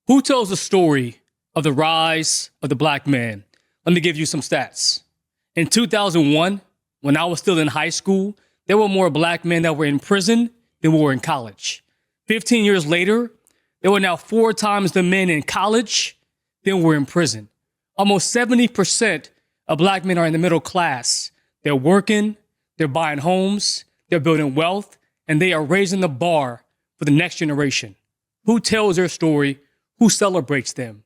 Who tells the story of the rise of the black man? Let me give you some stats. In 2001, when I was still in high school, there were more black men that were in prison than were in college. 15 years later, there were now 4 times the men in college than were in prison. Almost 70% of black men are in the middle class. They're working, they're buying homes, they're building wealth, and they are raising the bar for the next generation. Who tells their story? Who celebrates them?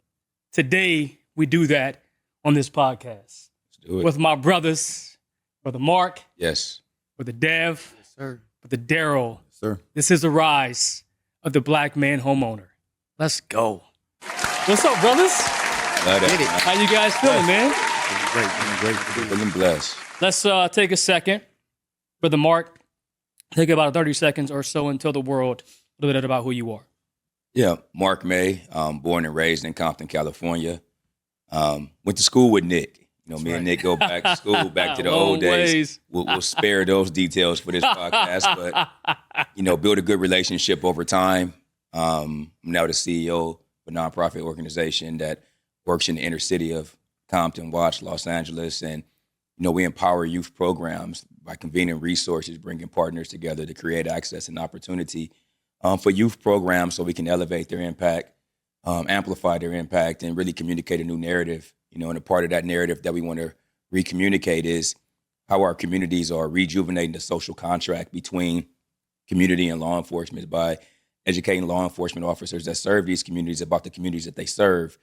Today, we do that on this podcast. Let's do it. With my brothers, Brother Mark, Yes. Brother Dev, Yes, sir. Brother Daryl. Yes, sir. This is the rise of the black man homeowner. Let's go. What's up, brothers? Love that. Get it. How you guys feeling, man? Great. Feeling blessed. Let's take a second. Brother Mark, take about 30 seconds or so and tell the world a little bit about who you are. Yeah, Mark May, born and raised in Compton, California. Went to school with Nick. You know, me and Nick go back to school, back to the Long old days. ways. We'll spare those details for this podcast, but, build a good relationship over time. I'm now the CEO of a nonprofit organization that works in the inner city of Compton, Watts, Los Angeles. And, we empower youth programs by convening resources, bringing partners together to create access and opportunity for youth programs so we can elevate their impact, amplify their impact, and really communicate a new narrative. And a part of that narrative that we want to re-communicate is how our communities are rejuvenating the social contract between community and law enforcement by educating law enforcement officers that serve these communities about the communities that they serve,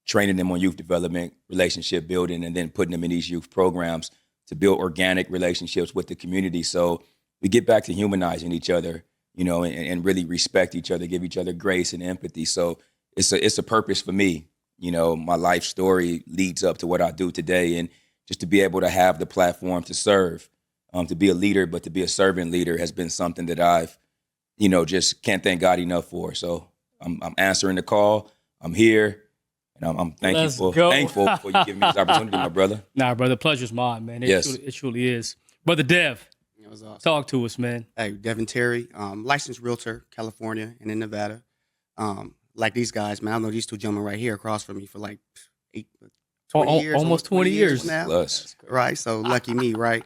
training them on youth development, relationship building, and then putting them in these youth programs to build organic relationships with the community. So we get back to humanizing each other, and really respect each other, give each other grace and empathy. So it's a purpose for me. My life story leads up to what I do today, and just to be able to have the platform to serve, to be a leader, but to be a servant leader has been something that I've, just can't thank God enough for. So I'm answering the call. I'm here, and I'm thankful for you giving me this opportunity, my brother. Nah, brother, pleasure's mine, man. It truly is. Brother Dev, It was awesome. talk to us, man. Hey, Devin Terry, licensed realtor, California and in Nevada. Like these guys, man, I know these two gentlemen right here across from me for like 20 years. Almost 20 years. now. Plus. Right, so lucky me, right?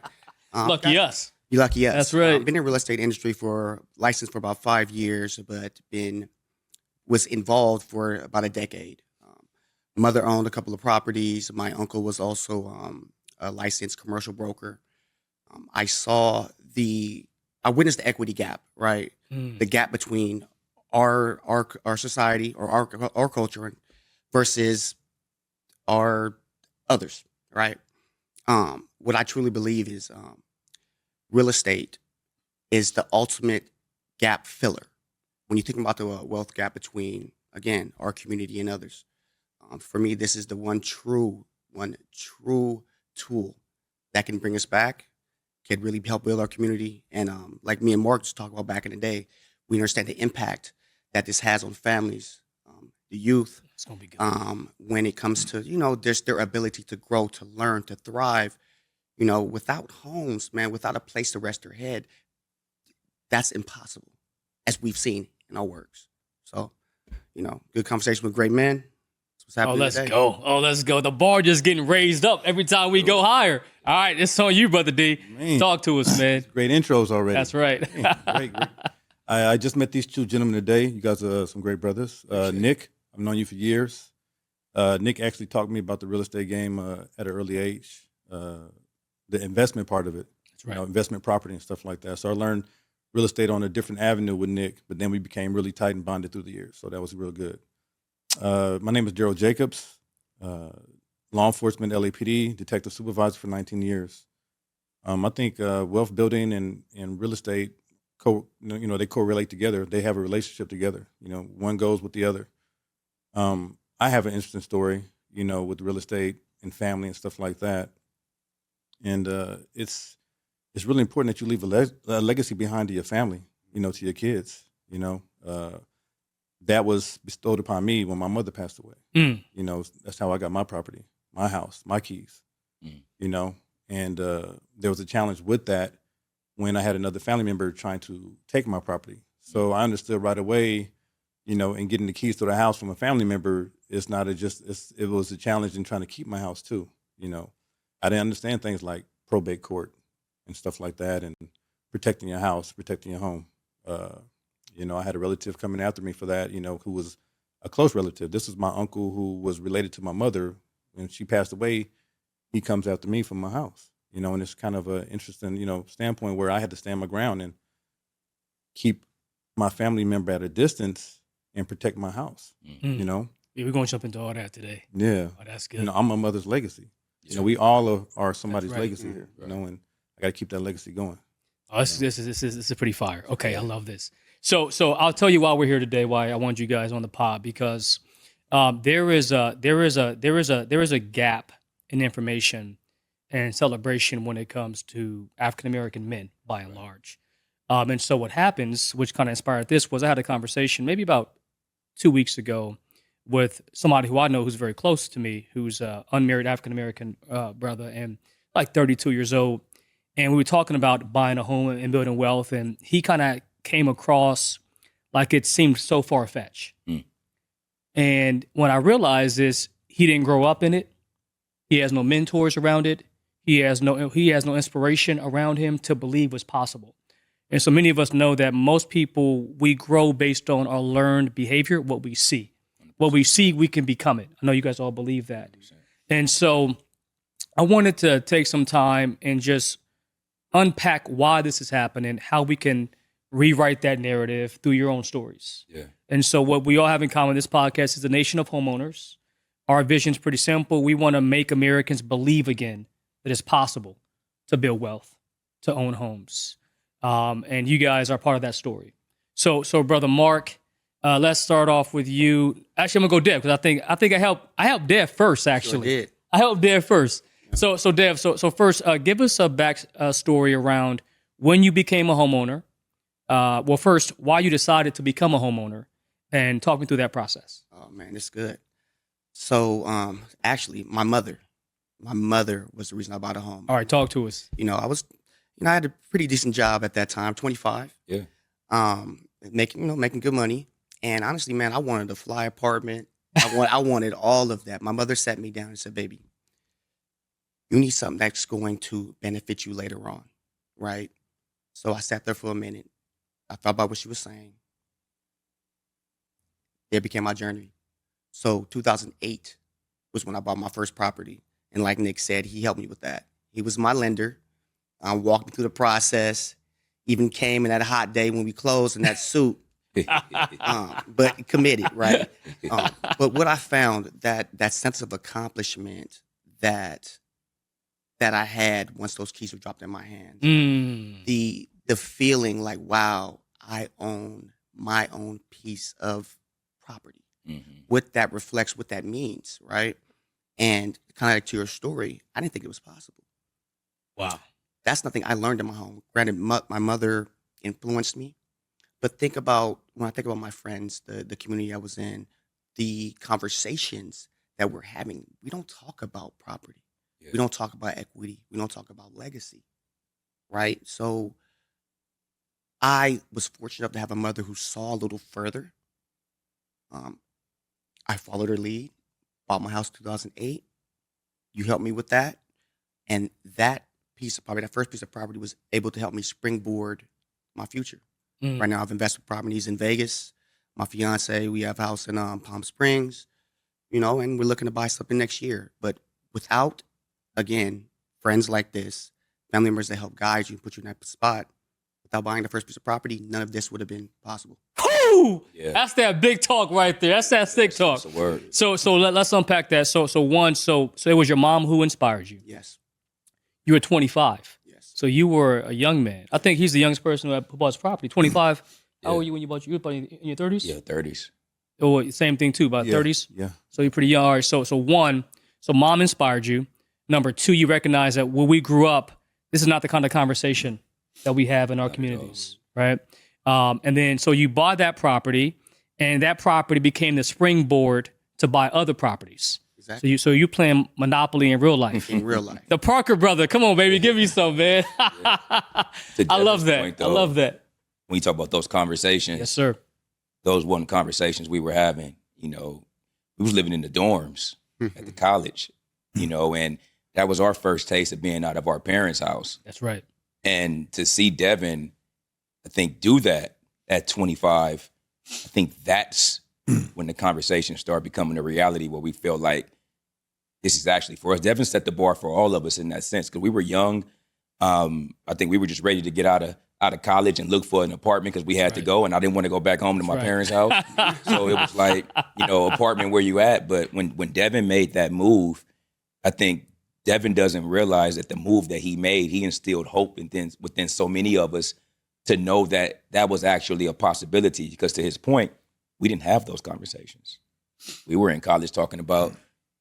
Lucky us. You lucky us. That's right. Been in the real estate industry licensed for about 5 years, but was involved for about a decade. Mother owned a couple of properties. My uncle was also a licensed commercial broker. I witnessed the equity gap, right? The gap between our society or our culture versus our others, right? What I truly believe is real estate is the ultimate gap filler. When you think about the wealth gap between, again, our community and others, for me, this is the one true tool that can bring us back, can really help build our community. And like me and Mark just talked about back in the day, we understand the impact that this has on families, the youth. It's going to be good. When it comes to, their ability to grow, to learn, to thrive, without homes, man, without a place to rest their head, that's impossible, as we've seen in our works. So, good conversation with great men. That's what's happening today. Let's go. The bar just getting raised up every time we go higher. All right, it's on you, Brother D. Man. Talk to us, man. Great intros already. That's right. Man, great. I just met these two gentlemen today. You guys are some great brothers. Nick, I've known you for years. Nick actually taught me about the real estate game at an early age, the investment part of it, That's right. Investment property and stuff like that. So I learned real estate on a different avenue with Nick, but then we became really tight and bonded through the years. So that was real good. My name is Daryl Jacobs, law enforcement, LAPD, detective supervisor for 19 years. I think wealth building and real estate, they correlate together. They have a relationship together. One goes with the other. I have an interesting story, with real estate and family and stuff like that. And it's really important that you leave a legacy behind to your family, to your kids. That was bestowed upon me when my mother passed away. That's how I got my property, my house, my keys. And there was a challenge with that when I had another family member trying to take my property. So I understood right away and getting the keys to the house from a family member is not it was a challenge in trying to keep my house too. I didn't understand things like probate court and stuff like that, and protecting your house, protecting your home. I had a relative coming after me for that, who was a close relative. This is my uncle who was related to my mother. When she passed away, he comes after me for my house, and it's kind of an interesting, standpoint where I had to stand my ground and keep my family member at a distance and protect my house, Yeah, we're going to jump into all that today. Yeah. Oh, that's good. I'm my mother's legacy. We all are somebody's right. legacy here, and I got to keep that legacy going. Oh, this is pretty fire. Okay, I love this. So I'll tell you why we're here today. Why I want you guys on the pod, because there is a gap in information and celebration when it comes to African American men, by and large. And so what happens, which kind of inspired this, was I had a conversation maybe about 2 weeks ago with somebody who I know who's very close to me, who's an unmarried African American brother and like 32 years old. And we were talking about buying a home and building wealth, and he kind of came across like it seemed so far-fetched. And when I realized this, he didn't grow up in it. He has no mentors around it. He has no inspiration around him to believe what's possible. And so many of us know that most people, we grow based on our learned behavior, what we see. What we see, we can become it. I know you guys all believe that. And so I wanted to take some time and just unpack why this is happening, how we can rewrite that narrative through your own stories. Yeah. And so what we all have in common, this podcast is a nation of homeowners. Our vision's pretty simple. We want to make Americans believe again that it's possible to build wealth, to own homes. And you guys are part of that story. So Brother Mark, let's start off with you. Actually, I'm gonna go Dev, because I think I helped Dev first. Actually, Sure did. I helped Dev first. So Dev, so first, give us a back story around when you became a homeowner. Well, first, why you decided to become a homeowner, and talk me through that process. Oh man, it's good. So actually, my mother was the reason I bought a home. All right, talk to us. I had a pretty decent job at that time, 25. Yeah. Making good money. And honestly, man, I wanted a fly apartment. I wanted all of that. My mother sat me down and said, "Baby, you need something that's going to benefit you later on," right? So I sat there for a minute. I thought about what she was saying. It became my journey. So 2008 was when I bought my first property. And like Nick said, he helped me with that. He was my lender. Walked me through the process. Even came in that hot day when we closed in that suit. But committed, right? But what I found, that sense of accomplishment that I had once those keys were dropped in my hands, the feeling like, wow, I own my own piece of property. What that reflects, what that means, right? And kind of like to your story, I didn't think it was possible. Wow. That's nothing I learned in my home. Granted, my mother influenced me. But when I think about my friends, the community I was in, the conversations that we're having, we don't talk about property. Yeah. We don't talk about equity. We don't talk about legacy, right? So I was fortunate enough to have a mother who saw a little further. I followed her lead, bought my house in 2008. You helped me with that. And that piece of property, that first piece of property, was able to help me springboard my future. Right now, I've invested properties in Vegas. My fiance, we have a house in Palm Springs, and we're looking to buy something next year. But without, again, friends like this, family members that help guide you and put you in that spot, without buying the first piece of property, none of this would have been possible. Woo! Yeah. That's that big talk right there. That's that thick talk. That's a word. So let's unpack that. So it was your mom who inspired you. Yes. You were 25. Yes. So you were a young man. I think he's the youngest person who bought his property. 25. Yeah. How old were you when you bought? You were in your 30s? Yeah, 30s. Oh, same thing too, about 30s? Yeah. So you're pretty young. All right, so one, mom inspired you. Number two, you recognize that when we grew up, this is not the kind of conversation that we have in our communities, right? And then, so you bought that property, and that property became the springboard to buy other properties. Exactly. So you playing Monopoly in real life. In real life. The Parker brother, come on, baby, give me some, man. I love that. Point, though, I love that. When you talk about those conversations, Yes, sir. those weren't conversations we were having. You know, we was living in the dorms at the college, you know, and that was our first taste of being out of our parents' house. That's right. And to see Devin, I think, do that at 25, I think that's when the conversation started becoming a reality where we felt like this is actually for us. Devin set the bar for all of us in that sense because we were young. I think we were just ready to get out of college and look for an apartment because we had to go, and I didn't want to go back home to my parents' house. So it was like, you know, apartment where you at. But when Devin made that move, I think Devin doesn't realize that the move that he made, he instilled hope within so many of us to know that that was actually a possibility. Because to his point, we didn't have those conversations. We were in college talking about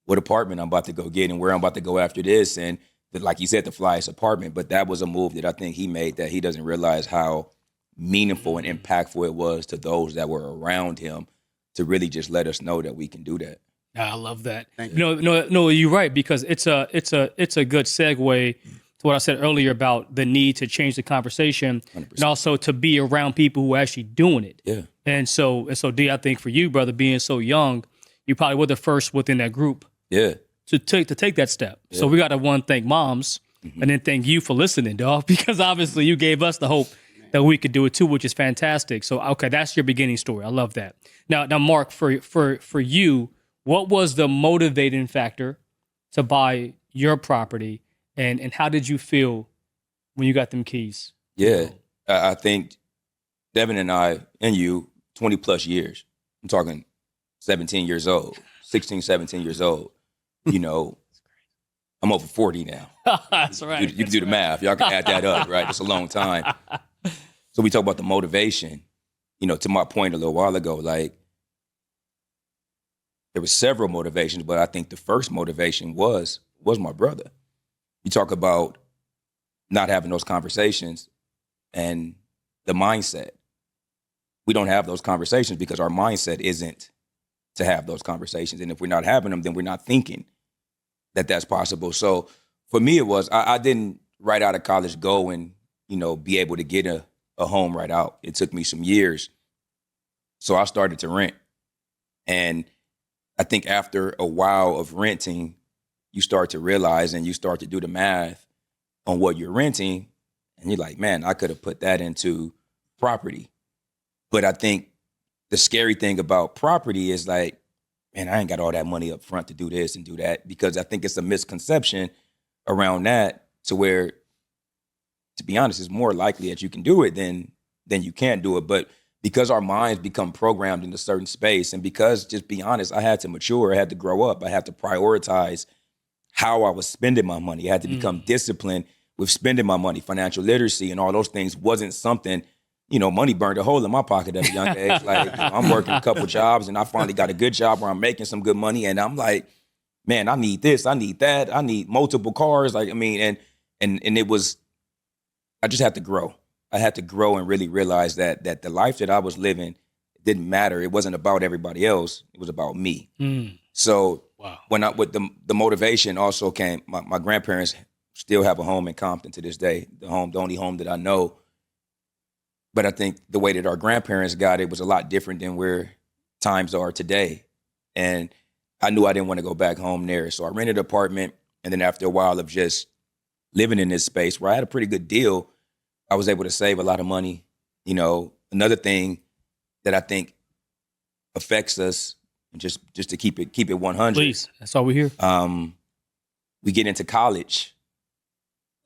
what apartment I'm about to go get and where I'm about to go after this. And like you said, the flyest apartment. But that was a move that I think he made that he doesn't realize how meaningful and impactful it was to those that were around him to really just let us know that we can do that. I love that. Thank you. No, you're right, because it's a good segue to what I said earlier about the need to change the conversation 100%. and also to be around people who are actually doing it. Yeah. And so D, I think for you, brother, being so young, you probably were the first within that group Yeah. to take that step. Yeah. So we got to thank moms and then thank you for listening, dog, because obviously you gave us the hope that we could do it too, which is fantastic. So, okay, that's your beginning story. I love that. Now, Mark, for you, what was the motivating factor to buy your property, and how did you feel when you got them keys? Yeah, I think Devin and I and you, 20 plus years. I'm talking 17 years old, 16, 17 years old. You know, I'm over 40 now. That's right. You can do the math. Y'all can add that up, right? It's a long time. So we talk about the motivation, you know, to my point a little while ago, like there were several motivations, but I think the first motivation was my brother. You talk about not having those conversations and the mindset. We don't have those conversations because our mindset isn't to have those conversations. And if we're not having them, then we're not thinking that that's possible. So for me, it was, I didn't right out of college go and, you know, be able to get a home right out. It took me some years. So I started to rent. And I think after a while of renting, you start to realize and you start to do the math on what you're renting. And you're like, man, I could have put that into property. But I think the scary thing about property is like, man, I ain't got all that money up front to do this and do that, because I think it's a misconception around that to where, to be honest, it's more likely that you can do it than you can't do it. But because our minds become programmed in a certain space, and because, just be honest, I had to mature, I had to grow up, I had to prioritize how I was spending my money. I had to become disciplined with spending my money. Financial literacy and all those things wasn't something, you know, money burned a hole in my pocket at a young age. Like, you know, I'm working a couple jobs and I finally got a good job where I'm making some good money. And I'm like, man, I need this, I need that, I need multiple cars. Like, I mean, and it was, I just had to grow. I had to grow and really realize that the life that I was living didn't matter. It wasn't about everybody else. It was about me. So when with the motivation also came, my grandparents still have a home in Compton to this day, the only home that I know. But I think the way that our grandparents got it was a lot different than where times are today. And I knew I didn't want to go back home there. So I rented an apartment. And then after a while of just living in this space where I had a pretty good deal, I was able to save a lot of money. You know, another thing that I think affects us, just to keep it 100. Please, that's all we hear. We get into college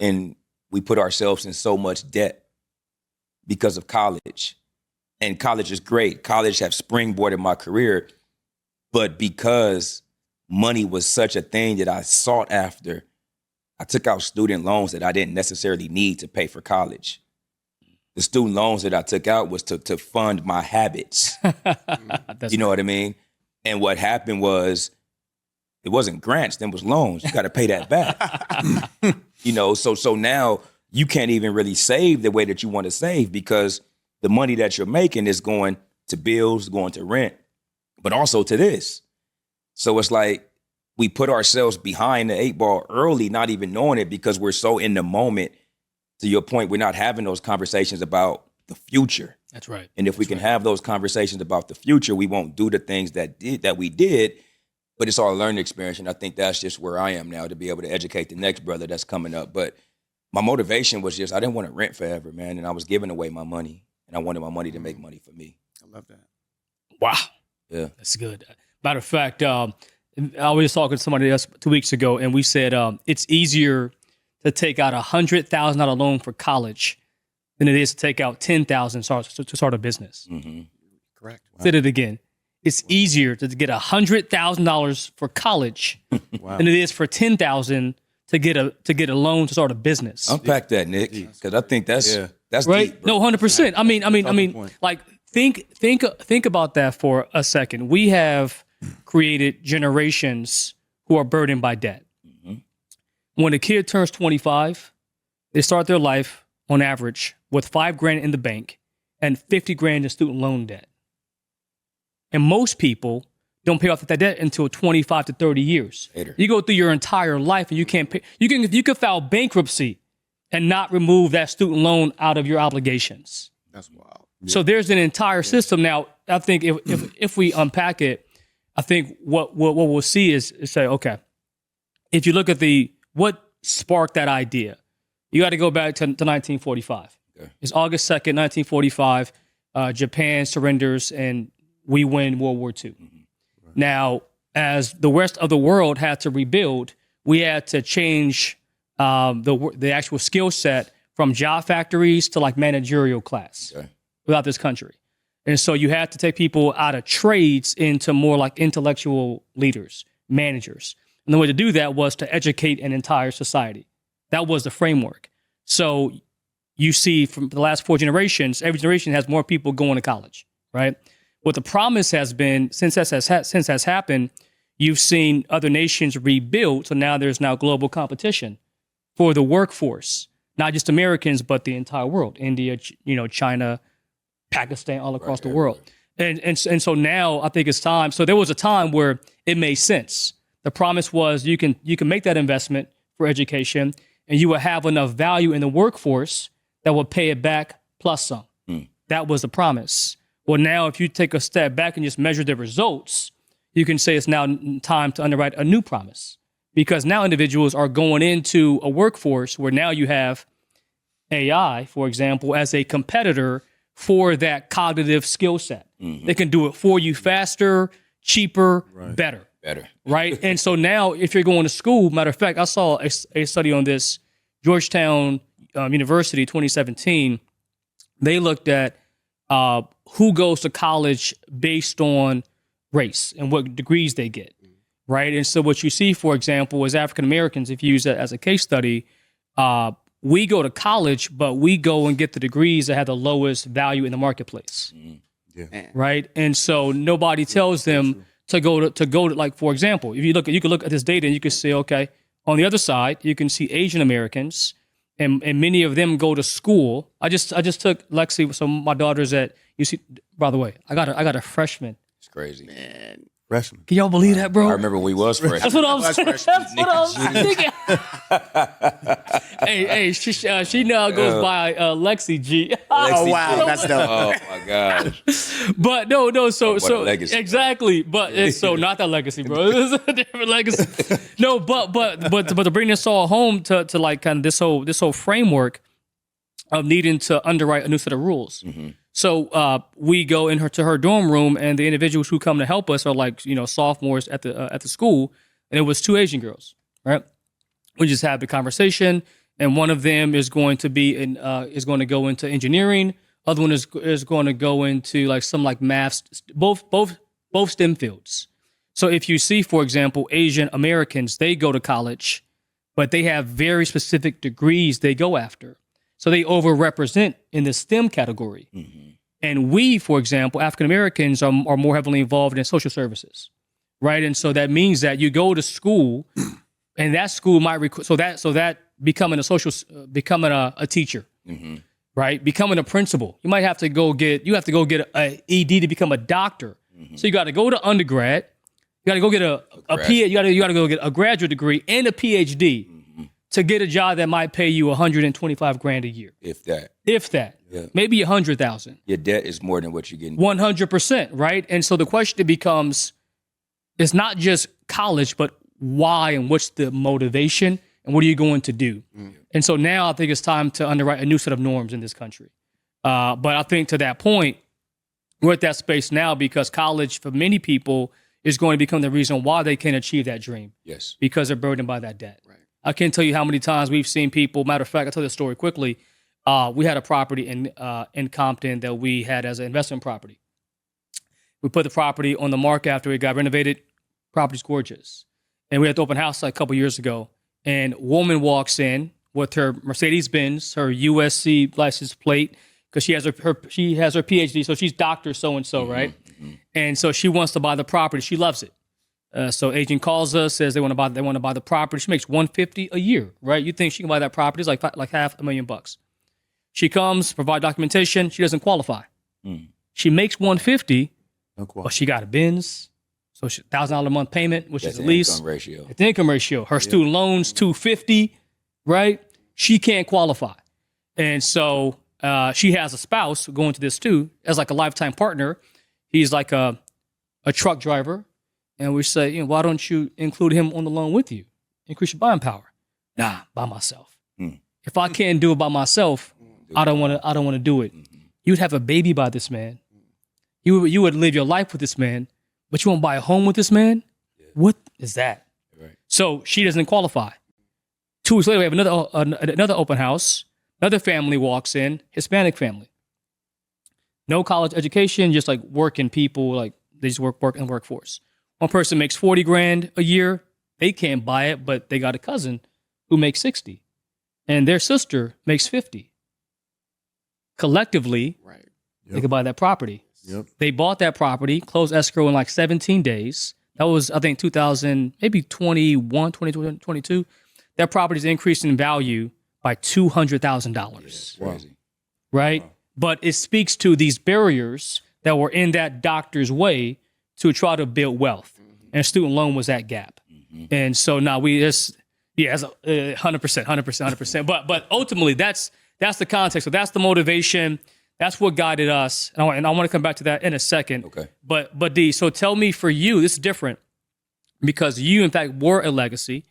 and we put ourselves in so much debt because of college. And college is great. College have springboarded my career. But because money was such a thing that I sought after, I took out student loans that I didn't necessarily need to pay for college. The student loans that I took out was to fund my habits. You know what I mean? And what happened was, it wasn't grants, them was loans. You got to pay that back. You know, so now you can't even really save the way that you want to save, because the money that you're making is going to bills, going to rent, but also to this. So it's like we put ourselves behind the 8 ball early, not even knowing it, because we're so in the moment. To your point, we're not having those conversations about the future. That's right. And if we can have those conversations about the future, we won't do the things that we did, but it's our learning experience. And I think that's just where I am now, to be able to educate the next brother that's coming up. But my motivation was just, I didn't want to rent forever, man. And I was giving away my money, and I wanted my money to make money for me. I love that. Wow. Yeah. That's good. Matter of fact, I was talking to somebody else 2 weeks ago, and we said it's easier to take out $100,000 loan for college than it is to take out $10,000 to start a business. Mm-hmm. Correct. Wow. Said it again. It's easier to get $100,000 for college than it is for $10,000 to get a loan to start a business. Unpack that, Nick, because I think that's right. deep, bro. No, 100%. I mean, like think about that for a second. We have created generations who are burdened by debt. Mm-hmm. When a kid turns 25, they start their life on average with $5,000 in the bank and $50,000 in student loan debt. And most people don't pay off that debt until 25 to 30 years. Later. You go through your entire life and you can't pay. You can file bankruptcy and not remove that student loan out of your obligations. That's wild. So there's an entire system. Now, I think if we unpack it, I think what we'll see is say, okay, if you look at what sparked that idea, you got to go back to 1945. Okay. It's August 2nd, 1945. Japan surrenders and we win World War II. Mm-hmm. Right. Now, as the rest of the world had to rebuild, we had to change the actual skill set from job factories to like managerial class without this country. And so you had to take people out of trades into more like intellectual leaders, managers. And the way to do that was to educate an entire society. That was the framework. So you see from the last 4 generations, every generation has more people going to college, right? What the promise has been, since that's happened, you've seen other nations rebuild. So now there's global competition for the workforce, not just Americans, but the entire world, India, China, Pakistan, all across the world. And so now I think it's time. So there was a time where it made sense. The promise was you can make that investment for education and you will have enough value in the workforce that will pay it back plus some. That was the promise. Well, now if you take a step back and just measure the results, you can say it's now time to underwrite a new promise, because now individuals are going into a workforce where now you have AI, for example, as a competitor for that cognitive skill set. Mm-hmm. They can do it for you faster, cheaper, better. Right? And so now if you're going to school, matter of fact, I saw a study on this, Georgetown University, 2017. They looked at who goes to college based on race and what degrees they get, right? And so what you see, for example, is African Americans, if you use that as a case study, we go to college, but we go and get the degrees that have the lowest value in the marketplace, right? And so nobody tells them to go to like, for example, if you can look at this data and you can say, okay, on the other side, you can see Asian Americans, and many of them go to school. I just took Lexi, so my daughter's at UC. By the way, I got a freshman. It's crazy. Man. Freshman. Can y'all believe that, bro? I remember we was freshmen. That's what I was saying. That's what I was thinking. hey, she now goes by Lexi G. Oh wow, that's dope. Oh my gosh. But no, so legacy, exactly. But it's so not that legacy, bro. This is a different legacy. No, but to bring this all home to like kind of this whole framework of needing to underwrite a new set of rules. Mm-hmm. So we go to her dorm room, and the individuals who come to help us are like, sophomores at the school, and it was 2 Asian girls, right? We just had the conversation, and one of them is going to go into engineering. Other one is going to go into like some like math, both STEM fields. So if you see, for example, Asian Americans, they go to college, but they have very specific degrees they go after. So they overrepresent in the STEM category. Mm-hmm. And we, for example, African Americans are more heavily involved in social services, right? And so that means that you go to school, and that school might so that becoming a teacher, mm-hmm. right? Becoming a principal, you might have to go get a ED to become a doctor. Mm-hmm. So you got to go to undergrad, you got to go get a PhD, you got to go get a graduate degree and a PhD. Mm-hmm. to get a job that might pay you 125 grand a year. If that. Yeah. Maybe 100,000. Your debt is more than what you're getting. 100%, right? And so the question becomes, it's not just college, but why and what's the motivation and what are you going to do? And so now I think it's time to underwrite a new set of norms in this country. But I think to that point, we're at that space now because college for many people is going to become the reason why they can't achieve that dream. Yes. Because they're burdened by that debt. Right. I can't tell you how many times we've seen people. Matter of fact, I'll tell you the story quickly. We had a property in Compton that we had as an investment property. We put the property on the market after it got renovated. Property's gorgeous. And we had the open house like a couple years ago. And a woman walks in with her Mercedes-Benz, her USC license plate, because she has her PhD, so she's Dr. So-and-so, right? And so she wants to buy the property. She loves it. So agent calls us, says they want to buy the property. She makes $150 a year, right? You think she can buy that property? It's like $500,000. She comes, provide documentation. She doesn't qualify. She makes $150, but she got a Benz. So $1,000 a month payment, which is the lease. Income ratio. It's the income ratio. Her student loans, $250, right? She can't qualify. And so she has a spouse going to this too, as like a lifetime partner. He's like a truck driver. And we say, why don't you include him on the loan with you? Increase your buying power. Nah, by myself. If I can't do it by myself, I don't want to do it. You would have a baby by this man. You would live your life with this man, but you won't buy a home with this man? What is that? Right. So she doesn't qualify. 2 weeks later, we have another open house. Another family walks in, Hispanic family. No college education, just like working people, like they just work in the workforce. One person makes 40 grand a year. They can't buy it, but they got a cousin who makes 60. And their sister makes 50. Collectively, Right. they could buy that property. Yep. They bought that property, closed escrow in like 17 days. That was, I think, 2000, maybe 21, 22. That property's increased in value by $200,000. Crazy. Right? Wow. But it speaks to these barriers that were in that doctor's way to try to build wealth. And student loan was that gap. And so now we just, it's 100%. But ultimately, that's the context. So that's the motivation. That's what guided us. And I want to come back to that in a second. Okay. But D, so tell me for you, this is different because you, in fact, were a legacy.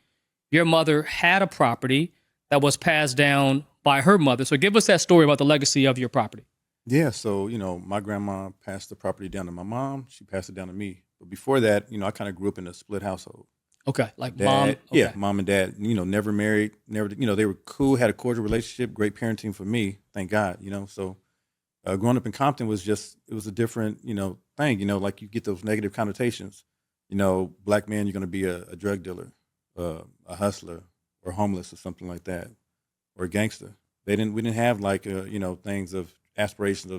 Your mother had a property that was passed down by her mother. So give us that story about the legacy of your property. Yeah, so, my grandma passed the property down to my mom. She passed it down to me. But before that, I kind of grew up in a split household. Okay, like Dad, mom. Okay. Yeah, mom and dad, never married, they were cool, had a cordial relationship, great parenting for me, thank God, So growing up in Compton was it was a different, thing, like you get those negative connotations. Black man, you're going to be a drug dealer, a hustler, or homeless or something like that, or a gangster. We didn't have like, things of aspirations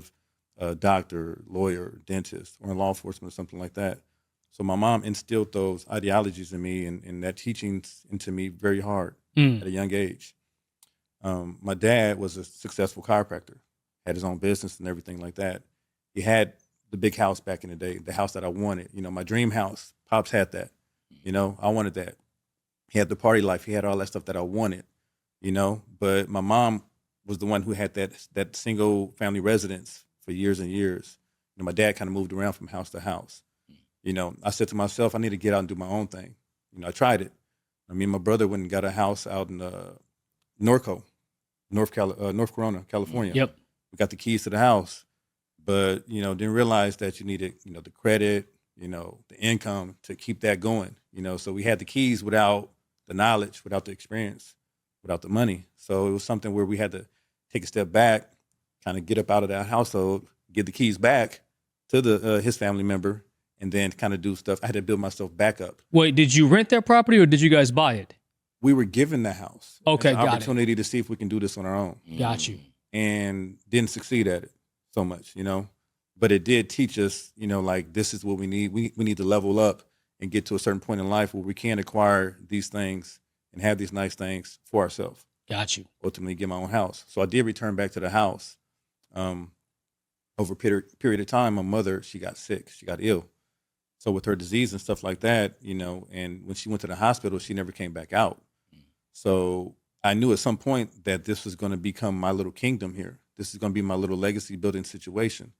of doctor, lawyer, dentist, or in law enforcement or something like that. So my mom instilled those ideologies in me and that teachings into me very hard at a young age. My dad was a successful chiropractor, had his own business and everything like that. He had the big house back in the day, the house that I wanted. My dream house. Pops had that. I wanted that. He had the party life. He had all that stuff that I wanted. But my mom was the one who had that single family residence for years and years. My dad kind of moved around from house to house. I said to myself, I need to get out and do my own thing. I tried it. Me and my brother went and got a house out in Norco, North Corona, California. Yep. We got the keys to the house, but didn't realize that you needed the credit, the income to keep that going. So we had the keys without the knowledge, without the experience, without the money. So it was something where we had to take a step back, kind of get up out of that household, give the keys back to his family member, and then kind of do stuff. I had to build myself back up. Wait, did you rent that property or did you guys buy it? We were given the house. Okay, got got opportunity to see if we can do this on our own. Got you. And didn't succeed at it so much, But it did teach us, like this is what we need. We need to level up and get to a certain point in life where we can acquire these things and have these nice things for ourselves. Got you. Ultimately get my own house. So I did return back to the house. Over a period of time, my mother, she got sick. She got ill. So with her disease and stuff like that, and when she went to the hospital, she never came back out. So I knew at some point that this was going to become my little kingdom here. This is going to be my little legacy building situation.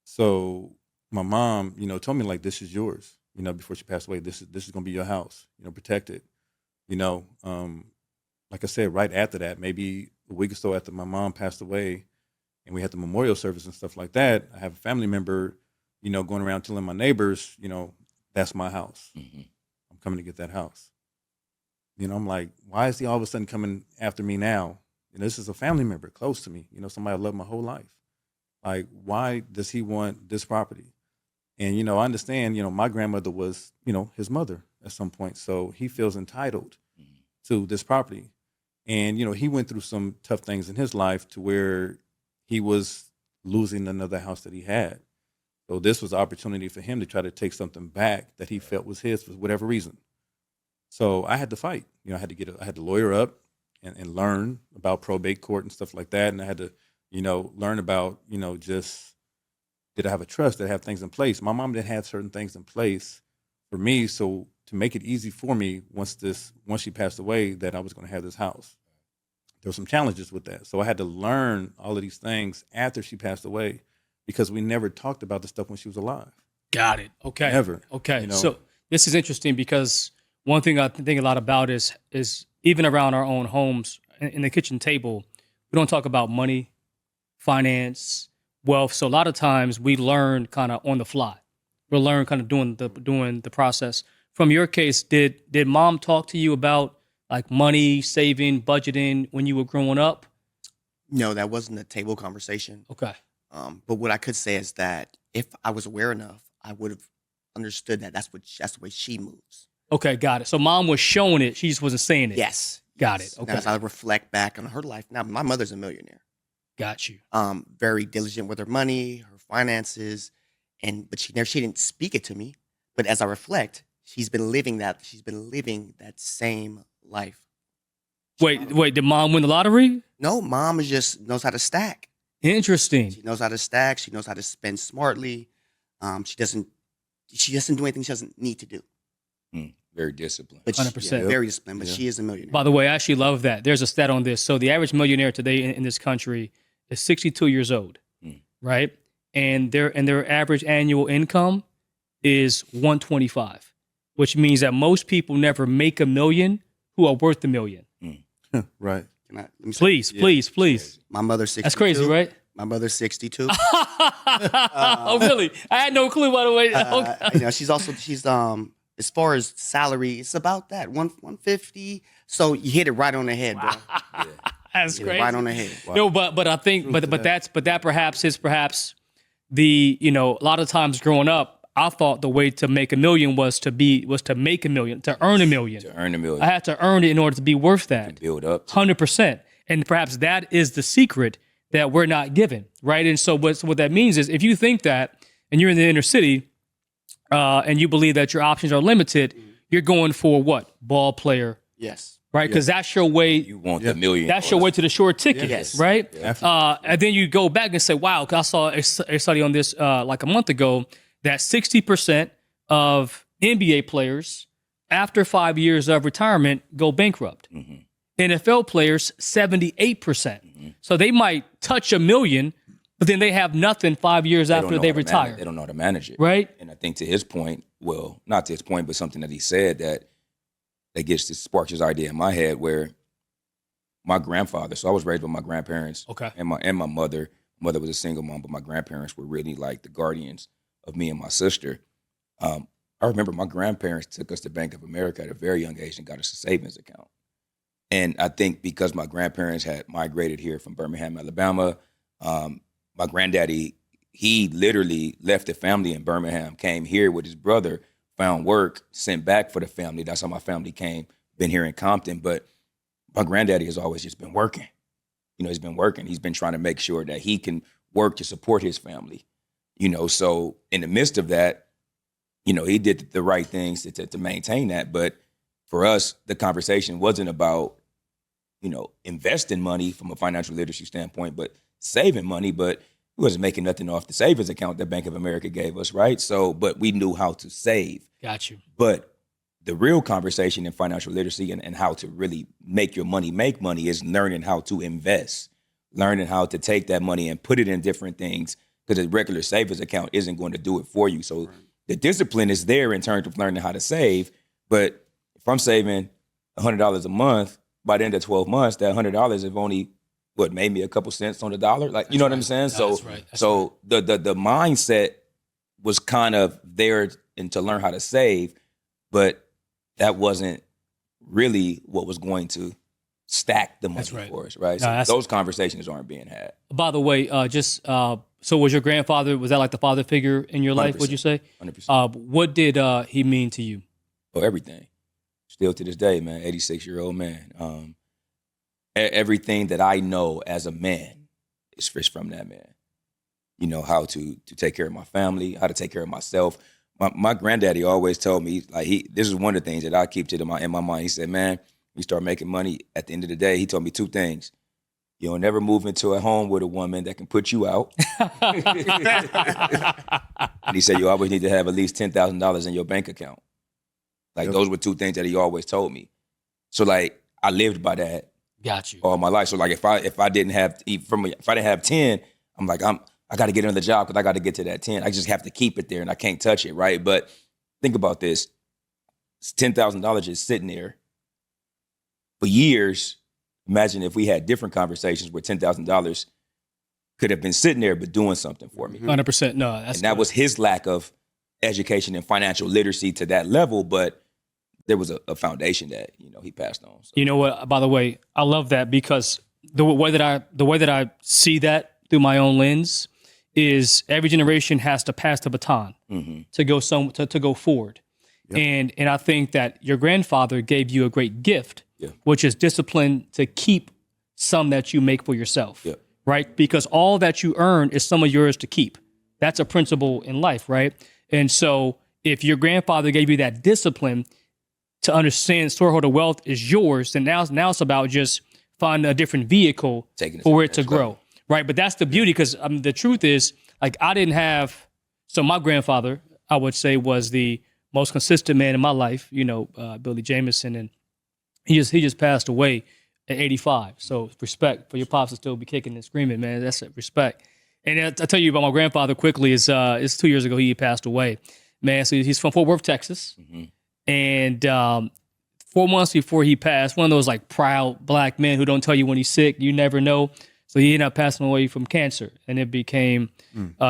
So my mom, told me like, this is yours, before she passed away. This is going to be your house, protect it. Like I said, right after that, maybe a week or so after my mom passed away and we had the memorial service and stuff like that, I have a family member, going around telling my neighbors, that's my house. Mm-hmm. I'm coming to get that house. I'm like, why is he all of a sudden coming after me now? This is a family member close to me, somebody I loved my whole life. Like, why does he want this property? And, I understand, my grandmother was, his mother at some point. So he feels entitled to this property. And, he went through some tough things in his life to where he was losing another house that he had. So this was an opportunity for him to try to take something back that he felt was his for whatever reason. So I had to fight. I had to lawyer up and learn about probate court and stuff like that. And I had to, learn about, just did I have a trust? Did I have things in place? My mom didn't have certain things in place for me. So to make it easy for me once she passed away, that I was going to have this house. There were some challenges with that. So I had to learn all of these things after she passed away because we never talked about the stuff when she was alive. Got it. Okay. Never. Okay. So this is interesting because one thing I think a lot about is even around our own homes, in the kitchen table, we don't talk about money, finance, wealth. So a lot of times we learn kind of on the fly. We'll learn kind of doing the process. From your case, did mom talk to you about like money, saving, budgeting when you were growing up? No, that wasn't a table conversation. Okay. But what I could say is that if I was aware enough, I would have understood that that's the way she moves. Okay, got it. So mom was showing it, she just wasn't saying it. Yes. Got yes. it. Okay. Now, as I reflect back on her life, now my mother's a millionaire. Got you. Very diligent with her money, her finances, but she didn't speak it to me. But as I reflect, she's been living that same life. Wait, did mom win the lottery? No, mom just knows how to stack. Interesting. She knows how to stack. She knows how to spend smartly. She doesn't do anything she doesn't need to do. Very disciplined. But 100%. Very disciplined, but she is a millionaire. By the way, I actually love that. There's a stat on this. So the average millionaire today in this country is 62 years old, right? And their average annual income is 125, which means that most people never make $1 million who are worth $1 million. Right. Please. My mother's 62. That's crazy, right? My mother's 62. Oh, really? I had no clue, by the way. Okay. She's as far as salary, it's about that 150. So you hit it right on the head, bro. That's crazy. Right on the head. Wow. No, but I think, but that perhaps is the, a lot of times growing up, I thought the way to make $1 million was to make $1 million, to earn $1 million. To earn $1 million. I had to earn it in order to be worth that. To build up. 100%. And perhaps that is the secret that we're not given, right? And so what that means is if you think that and you're in the inner city and you believe that your options are limited, you're going for what? Ball player. Yes. Right? Because that's your way. You want the $1 million. That's your way to the short ticket, Yes. right? Yeah. And then you go back and say, wow, 'cause I saw a study on this like a month ago that 60% of NBA players after 5 years of retirement go bankrupt. NFL players, 78%. So they might touch $1 million, but then they have nothing 5 years after they retire. They don't know how to manage it. Right? And I think to his point, well, not to his point, but something that he said that sparks his idea in my head where my grandfather, so I was raised with my grandparents and my mother. Mother was a single mom, but my grandparents were really like the guardians of me and my sister. I remember my grandparents took us to Bank of America at a very young age and got us a savings account. And I think because my grandparents had migrated here from Birmingham, Alabama, my granddaddy, he literally left the family in Birmingham, came here with his brother, found work, sent back for the family. That's how my family came, been here in Compton. But my granddaddy has always just been working. He's been working. He's been trying to make sure that he can work to support his family. So in the midst of that, he did the right things to maintain that. But for us, the conversation wasn't about, investing money from a financial literacy standpoint, but saving money. But he wasn't making nothing off the savings account that Bank of America gave us, right? So, but we knew how to save. Got you. But the real conversation in financial literacy and how to really make your money make money is learning how to invest, learning how to take that money and put it in different things, because a regular savings account isn't going to do it for you. So the discipline is there in terms of learning how to save. But if I'm saving $100 a month, by the end of 12 months, that $100 is only made me a couple cents on the dollar. Like, you know what I'm saying? So, the mindset was kind of there and to learn how to save, but that wasn't really what was going to stack the money for us, right? So those conversations aren't being had. By the way, so was your grandfather, was that like the father figure in your life, would you say? 100%. What did he mean to you? Oh, everything. Still to this day, man, 86-year-old man. Everything that I know as a man is from that man. You know, how to take care of my family, how to take care of myself. My granddaddy always told me, like, this is one of the things that I keep in my mind. He said, man, you start making money, at the end of the day, he told me two things. You'll never move into a home with a woman that can put you out. And he said, you always need to have at least $10,000 in your bank account. Like, those were two things that he always told me. So, like, I lived by that. Got you. All my life. So, like, if I didn't have 10, I'm like, I got to get another job because I got to get to that 10. I just have to keep it there and I can't touch it, right? But think about this. $10,000 just sitting there for years. Imagine if we had different conversations where $10,000 could have been sitting there but doing something for me. 100%. No, that's and that was his lack of education and financial literacy to that level, but there was a foundation that, you know, he passed on. So. You know what? By the way, I love that because the way that I see that through my own lens is every generation has to pass the baton to go to go forward. Yep. And I think that your grandfather gave you a great gift, which is discipline to keep some that you make for yourself, right? Because all that you earn is some of yours to keep. That's a principle in life, right? And so if your grandfather gave you that discipline to understand storeholder wealth is yours, then now it's about just finding a different vehicle for it to grow, right? But that's the beauty, because the truth is, like, I didn't have, so my grandfather, I would say, was the most consistent man in my life, you know, Billy Jameson, and he just passed away at 85. So respect for your pops to still be kicking and screaming, man. That's respect. And I'll tell you about my grandfather quickly. It's 2 years ago he passed away, man. So he's from Fort Worth, Texas, and 4 months before he passed, one of those like proud black men who don't tell you when he's sick. You never know. So he ended up passing away from cancer, and it became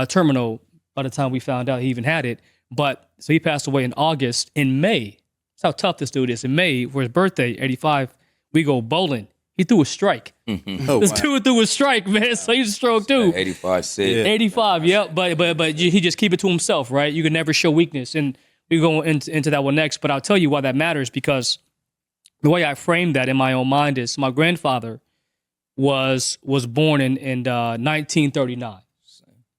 terminal by the time we found out he even had it. But so he passed away in August. In May, that's how tough this dude is. In May, for his birthday, 85, we go bowling. He threw a strike. This dude threw a strike, man. So he's a stroke too. 85, sick. 85, yeah. But he just keep it to himself, right? You can never show weakness. And we go into that one next. But I'll tell you why that matters, because the way I framed that in my own mind is my grandfather was born in 1939,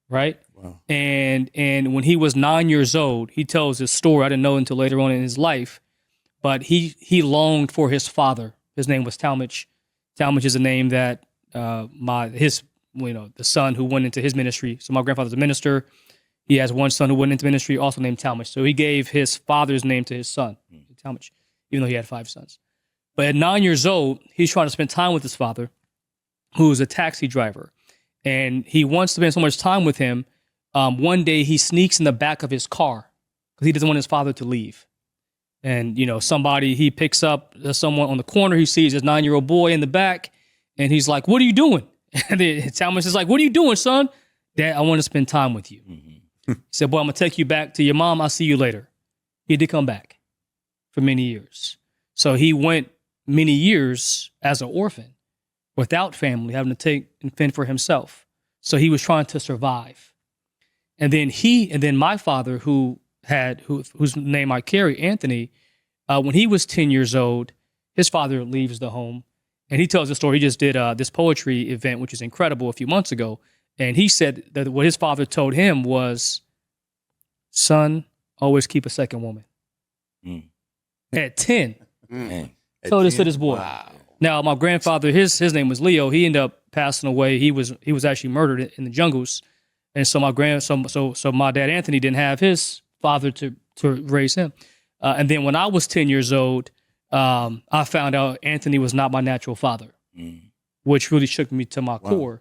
right? Wow. And when he was 9 years old, he tells this story. I didn't know until later on in his life, but he longed for his father. His name was Talmadge. Talmadge is a name that the son who went into his ministry. So my grandfather's a minister. He has one son who went into ministry, also named Talmadge. So he gave his father's name to his son, Talmadge, even though he had 5 sons. But at 9 years old, he's trying to spend time with his father, who is a taxi driver. And he wants to spend so much time with him. One day he sneaks in the back of his car because he doesn't want his father to leave. And, you know, he picks up someone on the corner. He sees his 9-year-old boy in the back, and he's like, "What are you doing?" And then Talmadge is like, "What are you doing, son?" "Dad, I want to spend time with you." He said, "Boy, I'm going to take you back to your mom. I'll see you later." He did come back for many years. So he went many years as an orphan without family, having to take and fend for himself. So he was trying to survive. And then my father, whose name I carry, Anthony, when he was 10 years old, his father leaves the home, and he tells the story. He just did this poetry event, which is incredible, a few months ago. And he said that what his father told him was, "Son, always keep a second woman." At 10. Told this to this boy. Wow. Now, my grandfather, his name was Leo. He ended up passing away. He was actually murdered in the jungles. And so my dad Anthony didn't have his father to raise him. And then when I was 10 years old, I found out Anthony was not my natural father, which really shook me to my core.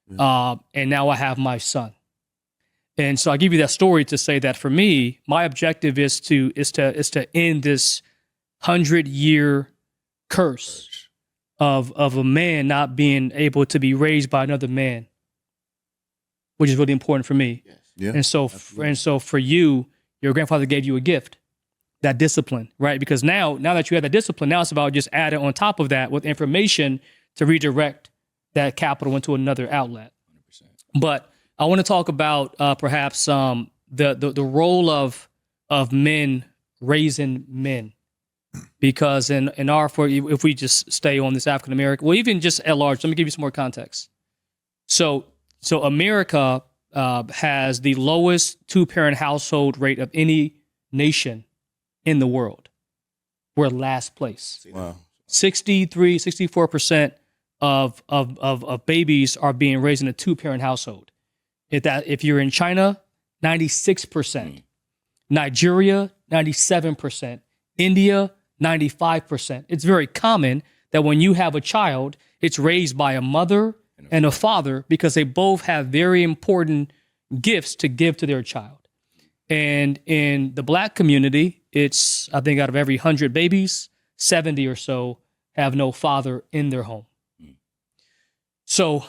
And now I have my son. And so I give you that story to say that for me, my objective is to end this 100-year curse of a man not being able to be raised by another man, which is really important for me. Yes. Yeah. And so for you, your grandfather gave you a gift, that discipline, right? Because now that you have that discipline, now it's about just adding on top of that with information to redirect that capital into another outlet. 100%. But I want to talk about perhaps the role of men raising men, because if we just stay on this African American, well, even just at large, let me give you some more context. So America has the lowest two-parent household rate of any nation in the world. We're last place. Wow. 64% of babies are being raised in a two-parent household. If you're in China, 96%. Nigeria, 97%. India, 95%. It's very common that when you have a child, it's raised by a mother and a father, because they both have very important gifts to give to their child. And in the Black community, it's, I think out of every 100 babies, 70 or so have no father in their home. So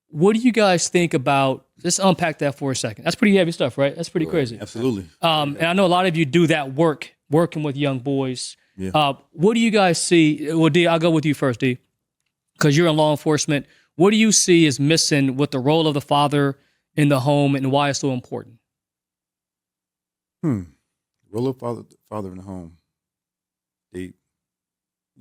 what do you guys think about, let's unpack that for a second. That's pretty heavy stuff, right? That's pretty crazy. Absolutely. And I know a lot of you do that working with young boys. Yeah. What do you guys see? Well, D, I'll go with you first, D, because you're in law enforcement. What do you see is missing with the role of the father in the home and why it's so important? Role of father in the home. Deep.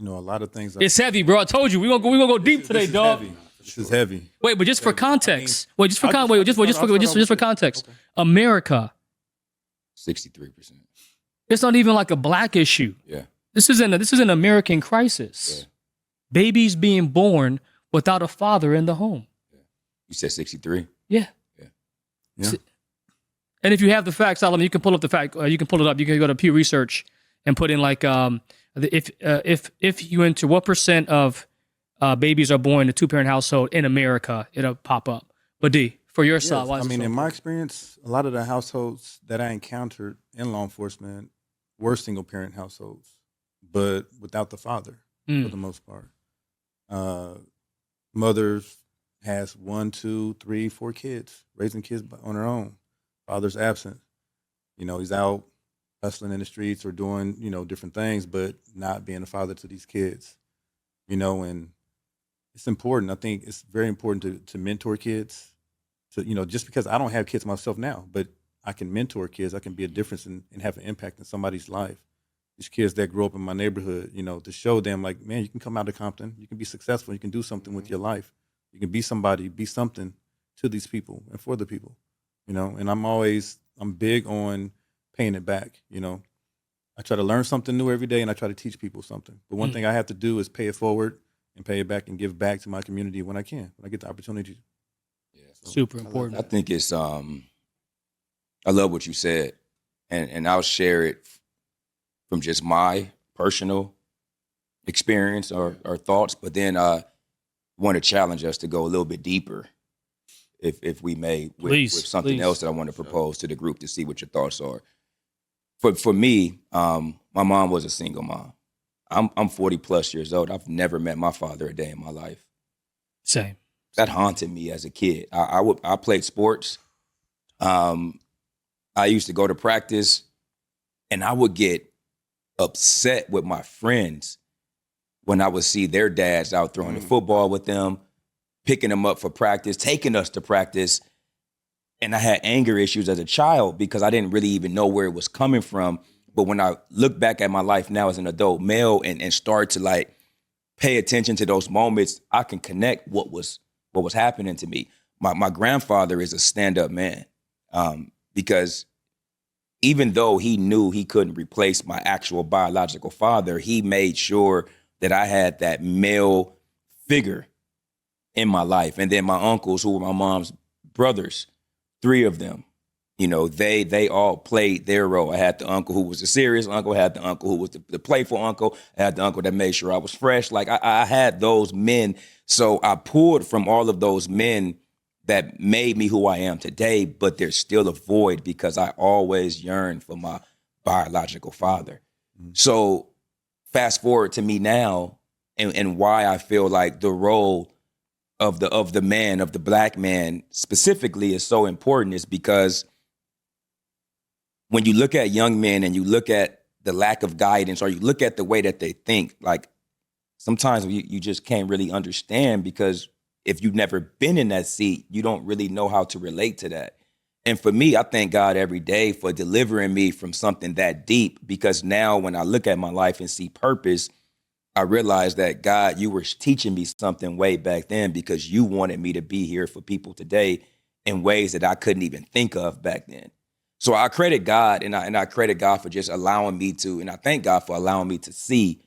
A lot of things. It's heavy, bro. I told you we're gonna go deep today, dog. This is heavy. Wait, but just for context. Just for context. Okay. America, 63%. it's not even like a Black issue. Yeah. This is an American crisis. Yeah. Babies being born without a father in the home. You said 63? Yeah. Yeah. And if you have the facts, Solomon, you can pull up the fact. You can pull it up. You can go to Pew Research and put in like if you enter what percent of babies are born in a two-parent household in America, it'll pop up. But D, for your side, why is it so in important? my experience, a lot of the households that I encountered in law enforcement were single-parent households, but without the father for the most part. Mothers has 1, 2, 3, 4 kids, raising kids on her own. Father's absent. He's out hustling in the streets or doing, different things, but not being a father to these kids. And it's important. I think it's very important to mentor kids. To, just because I don't have kids myself now, but I can mentor kids. I can be a difference and have an impact in somebody's life. These kids that grew up in my neighborhood, to show them like, man, you can come out of Compton. You can be successful. You can do something with your life. You can be somebody, be something to these people and for the people, and I'm big on paying it back. I try to learn something new every day and I try to teach people something. But one thing I have to do is pay it forward and pay it back and give back to my community when I get the opportunity. Yeah. Super important. I think it's, I love what you said. And I'll share it from just my personal experience or thoughts. But then I want to challenge us to go a little bit deeper, if we may, with something else that I want to propose to the group to see what your thoughts are. For me, my mom was a single mom. I'm 40 plus years old. I've never met my father a day in my life. Same. That haunted me as a kid. I played sports. I used to go to practice, and I would get upset with my friends when I would see their dads out throwing the football with them, picking them up for practice, taking us to practice. And I had anger issues as a child because I didn't really even know where it was coming from. But when I look back at my life now as an adult male and start to like pay attention to those moments, I can connect what was happening to me. My grandfather is a stand-up man because even though he knew he couldn't replace my actual biological father, he made sure that I had that male figure in my life. And then my uncles, who were my mom's brothers, 3 of them, You know, they all played their role. I had the uncle who was a serious uncle. I had the uncle who was the playful uncle. I had the uncle that made sure I was fresh. Like I had those men. So I pulled from all of those men that made me who I am today, but there's still a void because I always yearned for my biological father. So fast forward to me now and why I feel like the role of the man, of the black man specifically is so important is because when you look at young men and you look at the lack of guidance or you look at the way that they think, like sometimes you just can't really understand because if you've never been in that seat, you don't really know how to relate to that. And for me, I thank God every day for delivering me from something that deep because now when I look at my life and see purpose, I realize that God, you were teaching me something way back then because you wanted me to be here for people today in ways that I couldn't even think of back then. So I credit God and I credit God for just allowing me to, and I thank God for allowing me to see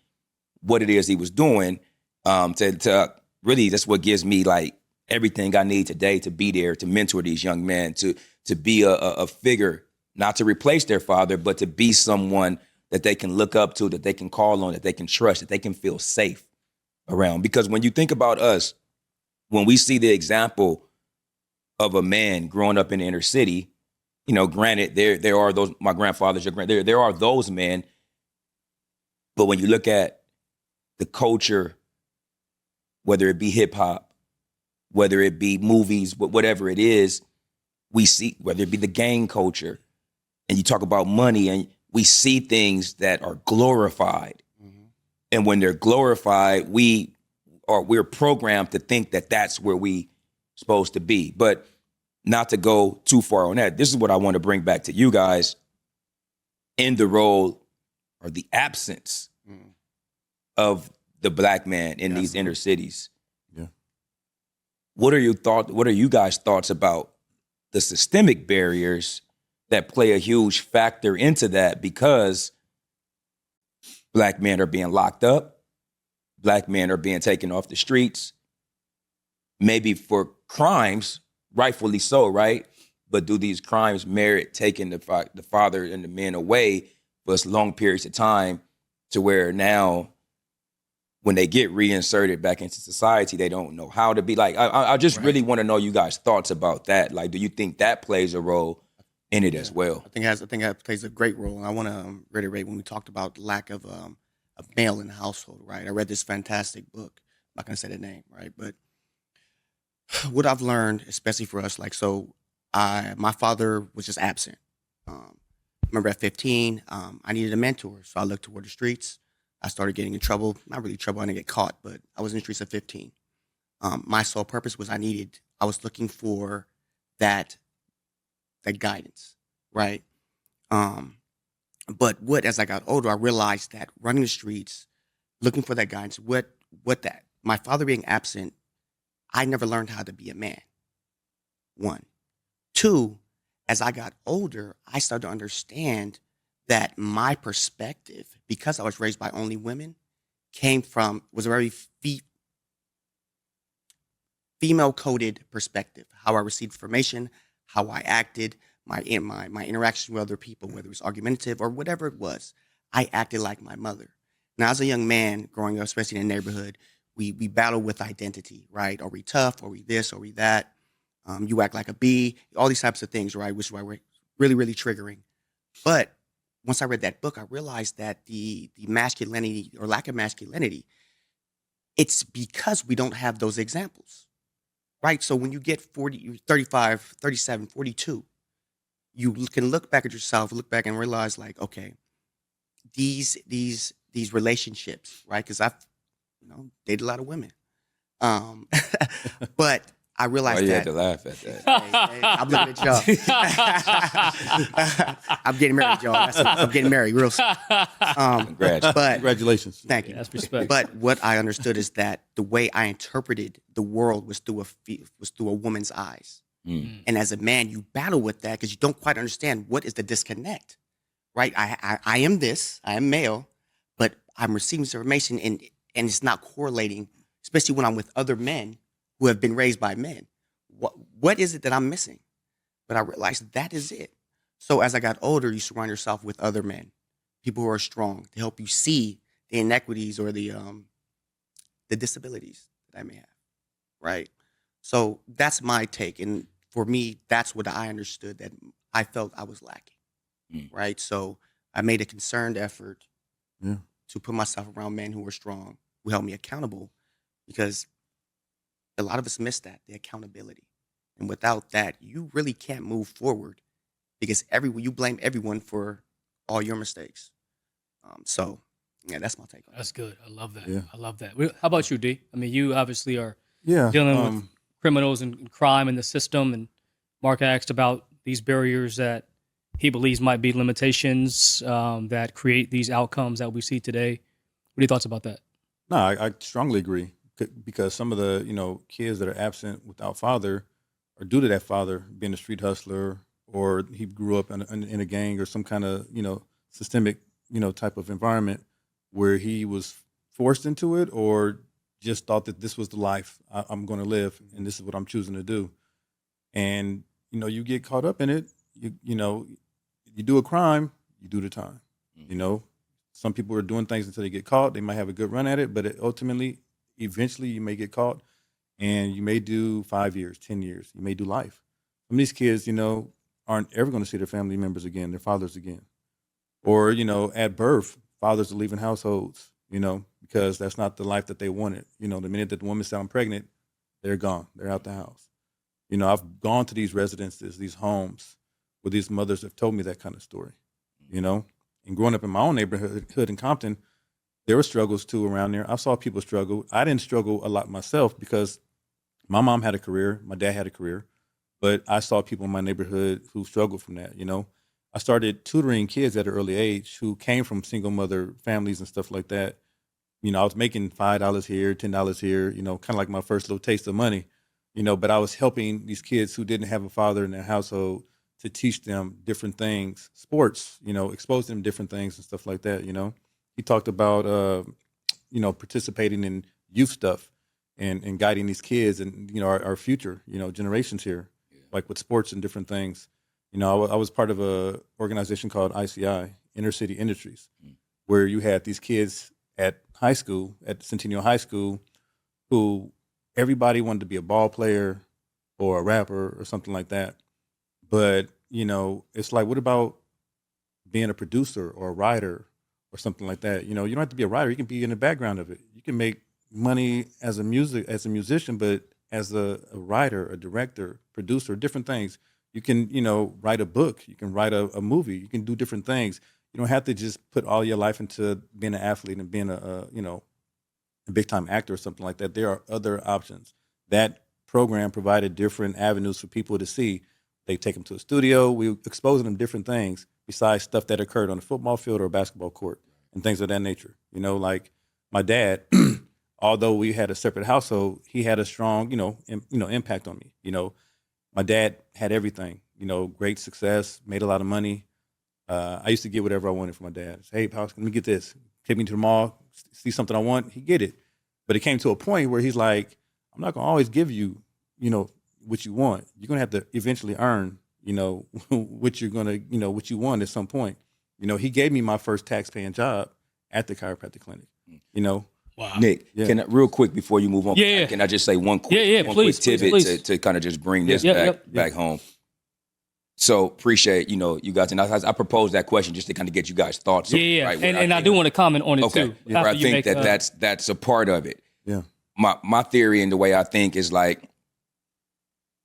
what it is he was doing. To really, that's what gives me like everything I need today to be there, to mentor these young men, to be a figure, not to replace their father, but to be someone that they can look up to, that they can call on, that they can trust, that they can feel safe around. Because when you think about us, when we see the example of a man growing up in the inner city, you know, granted, there are those, my grandfather's your grand, there are those men, but when you look at the culture, whether it be hip hop, whether it be movies, whatever it is, we see, whether it be the gang culture, and you talk about money, and we see things that are glorified. And when they're glorified, we're programmed to think that that's where we supposed to be. But not to go too far on that, this is what I want to bring back to you guys in the role or the absence of the black man in these inner cities. Yeah. What are you guys' thoughts about the systemic barriers that play a huge factor into that because black men are being locked up, black men are being taken off the streets, maybe for crimes, rightfully so, right? But do these crimes merit taking the father and the men away for long periods of time to where now when they get reinserted back into society, they don't know how to be like, I just really want to know you guys' thoughts about that. Like, do you think that plays a role in it as well? I think that plays a great role. And I want to reiterate when we talked about lack of a male in the household, right? I read this fantastic book. I'm not going to say the name, right? But what I've learned, especially for us, like, so my father was just absent. Remember at 15, I needed a mentor. So I looked toward the streets. I started getting in trouble. Not really trouble, I didn't get caught, but I was in the streets at 15. My sole purpose was I was looking for that guidance, right? But as I got older, I realized that running the streets, looking for that guidance, my father being absent, I never learned how to be a man. 1. 2, as I got older, I started to understand that my perspective, because I was raised by only women, was a very female-coded perspective. How I received information, how I acted, my interaction with other people, whether it was argumentative or whatever it was, I acted like my mother. Now, as a young man growing up, especially in the neighborhood, we battle with identity, right? Are we tough? Are we this? Are we that? You act like a bee. All these types of things, right? Which is why we're really, really triggering. But once I read that book, I realized that the masculinity or lack of masculinity, it's because we don't have those examples, right? So when you get 40, 35, 37, 42, you can look back at yourself, look back and realize like, okay, these relationships, right? Because I've, dated a lot of women. But I realized you that. had to laugh at that. Hey, I'm looking at y'all. I'm getting married, y'all. I'm getting married real soon. Congrats. Congratulations. Thank you. That's respect. But what I understood is that the way I interpreted the world was through a woman's eyes. And as a man, you battle with that because you don't quite understand what is the disconnect, right? I am this, I am male, but I'm receiving this information and it's not correlating, especially when I'm with other men who have been raised by men. What is it that I'm missing? But I realized that is it. So as I got older, you surround yourself with other men, people who are strong to help you see the inequities or the disabilities that I may have, right? So that's my take. And for me, that's what I understood that I felt I was lacking, right? So I made a concerned effort Yeah. to put myself around men who were strong, who held me accountable, because a lot of us miss that, the accountability. And without that, you really can't move forward because you blame everyone for all your mistakes. So, yeah, that's my take on it. That's good. I love that. Yeah. I love that. How about you, D? I mean, you obviously are Yeah. dealing with criminals and crime in the system. And Mark asked about these barriers that he believes might be limitations that create these outcomes that we see today. What are your thoughts about that? No, I strongly agree because some of the kids that are absent without father are due to that father being a street hustler, or he grew up in a gang or some kind of systemic type of environment where he was forced into it, or just thought that this was the life I'm going to live and this is what I'm choosing to do. And you get caught up in it. You do a crime, you do the time. Some people are doing things until they get caught. They might have a good run at it, but eventually you may get caught, and you may do 5 years, 10 years. You may do life. Some of these kids, aren't ever going to see their family members again, their fathers again. Or, at birth, fathers are leaving households, because that's not the life that they wanted. The minute that the woman sounds pregnant, they're gone. They're out the house. I've gone to these residences, these homes, where these mothers have told me that kind of story, And growing up in my own neighborhood in Compton, there were struggles too around there. I saw people struggle. I didn't struggle a lot myself because my mom had a career, my dad had a career, but I saw people in my neighborhood who struggled from that, I started tutoring kids at an early age who came from single mother families and stuff like that. I was making $5 here, $10 here, kind of like my first little taste of money, but I was helping these kids who didn't have a father in their household to teach them different things, sports, expose them to different things and stuff like that, He talked about, participating in youth stuff and guiding these kids and, our future, generations here, like with sports and different things. I was part of a organization called ICI, Inner City Industries, where you had these kids at high school, at Centennial High School, who everybody wanted to be a ball player or a rapper or something like that. But, it's like, what about being a producer or a writer or something like that? You don't have to be a writer. You can be in the background of it. You can make money as a musician, but as a writer, a director, producer, different things. You can, write a book. You can write a movie. You can do different things. You don't have to just put all your life into being an athlete and being a big-time actor or something like that. There are other options. That program provided different avenues for people to see. They take them to a studio. We exposing them different things besides stuff that occurred on the football field or a basketball court and things of that nature. Like my dad, although we had a separate household, he had a strong, impact on me. My dad had everything, great success, made a lot of money. I used to get whatever I wanted from my dad. Hey, Pops, let me get this. Take me to the mall, see something I want. He'd get it. But it came to a point where he's like, I'm not going to always give you, what you want. You're going to have to eventually earn, what you're going to, what you want at some point. He gave me my first tax-paying job at the chiropractic clinic, Wow. Nick, can I, real quick before you move on, Yeah. can I just say one quick, please, tidbit please. To kind of just bring this Yeah, back home? So appreciate, you guys. And I proposed that question just to kind of get you guys' thoughts. Right, and I do want to comment on it too. Yeah. I think that's a part of it. Yeah. My theory and the way I think is like,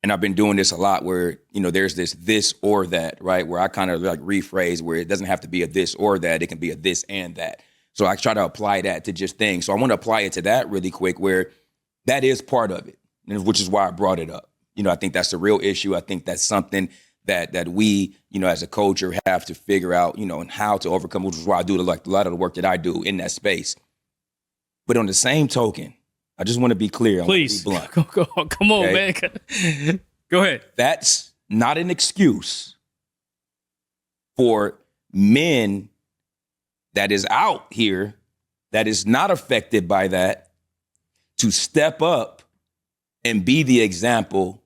and I've been doing this a lot where, there's this or that, right? Where I kind of like rephrase where it doesn't have to be a this or that. It can be a this and that. So I try to apply that to just things. So I want to apply it to that really quick where that is part of it, which is why I brought it up. I think that's the real issue. I think that's something that we, as a culture have to figure out, and how to overcome, which is why I do a lot of the work that I do in that space. But on the same token, I just want to be clear. Please, I wanna be blunt. come on, man. Go ahead. That's not an excuse for men that is out here that is not affected by that to step up and be the example,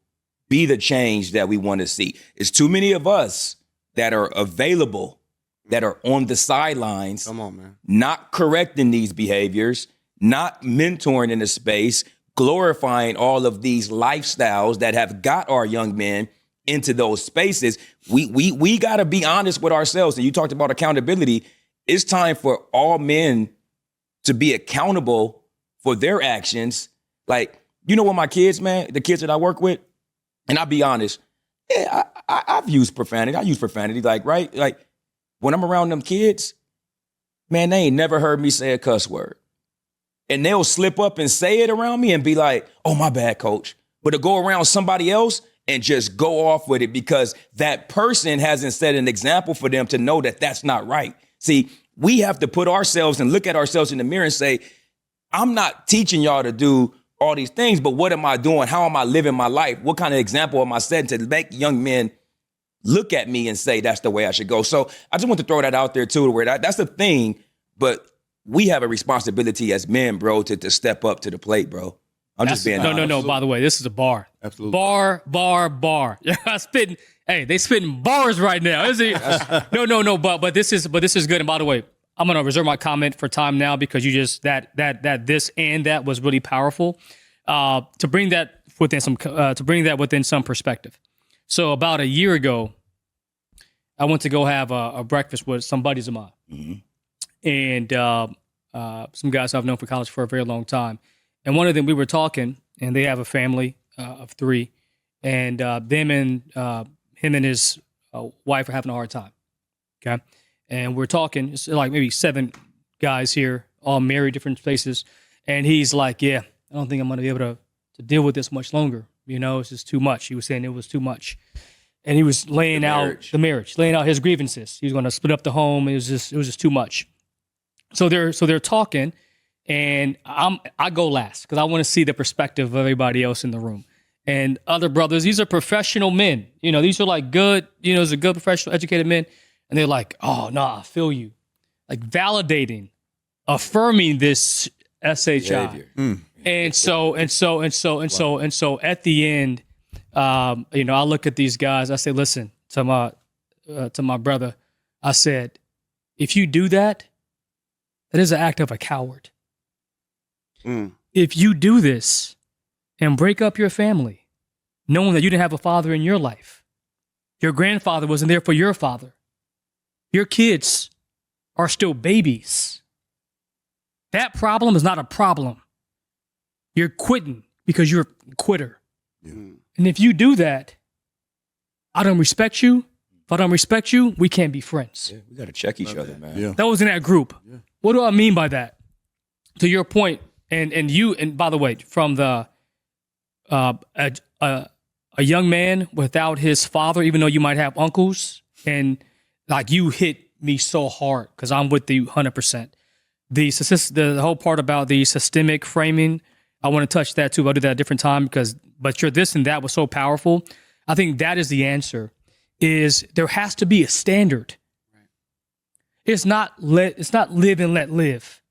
be the change that we want to see. It's too many of us that are available, that are on the sidelines, Come on, man. not correcting these behaviors, not mentoring in the space, glorifying all of these lifestyles that have got our young men into those spaces. We got to be honest with ourselves. And you talked about accountability. It's time for all men to be accountable for their actions. Like, you know what, my kids, man, the kids that I work with, and I'll be honest, yeah, I've used profanity. I use profanity, like, right? Like, when I'm around them kids, man, they ain't never heard me say a cuss word. And they'll slip up and say it around me and be like, oh, my bad, coach. But to go around somebody else and just go off with it because that person hasn't set an example for them to know that that's not right. See, we have to put ourselves and look at ourselves in the mirror and say, I'm not teaching y'all to do all these things, but what am I doing? How am I living my life? What kind of example am I setting to make young men look at me and say that's the way I should go? So I just want to throw that out there too, where that's the thing, but we have a responsibility as men, bro, to step up to the plate, bro. I'm just being honest. No. By the way, this is a bar. Absolutely. Bar. Yeah, spitting. Hey, they spitting bars right now. Is it? No. But this is good. And by the way, I'm gonna reserve my comment for time now because you just that this and that was really powerful. To bring that within some perspective. So about a year ago, I went to go have a breakfast with some buddies of mine, and some guys I've known for college for a very long time. And one of them, we were talking, and they have a family of 3, and him and his wife are having a hard time. Okay, and we're talking. It's like maybe 7 guys here, all married, different places, and he's like, "Yeah, I don't think I'm going to be able to deal with this much longer. You know, it's just too much." He was saying it was too much, and he was laying out the marriage, laying out his grievances. He was going to split up the home. It was just too much. So they're talking. And I go last because I want to see the perspective of everybody else in the room. And other brothers, these are professional men. You know, these are like good, these are good professional, educated men. And they're like, oh, no, I feel you. Like validating, affirming this SHI. And so at the end, I look at these guys. I say, listen, to my brother, I said, if you do that, that is an act of a coward. If you do this and break up your family, knowing that you didn't have a father in your life, your grandfather wasn't there for your father, your kids are still babies. That problem is not a problem. You're quitting because you're a quitter. Yeah. And if you do that, I don't respect you. If I don't respect you, we can't be friends. Yeah, we got to check each other, man. Yeah. That was in that group. Yeah. What do I mean by that? To your point, and by the way, from the a young man without his father, even though you might have uncles, and like you hit me so hard because I'm with you 100%. The whole part about the systemic framing, I want to touch that too. I'll do that at a different time but your this and that was so powerful. I think that is the answer. Is there has to be a standard. Right. It's not live and let live.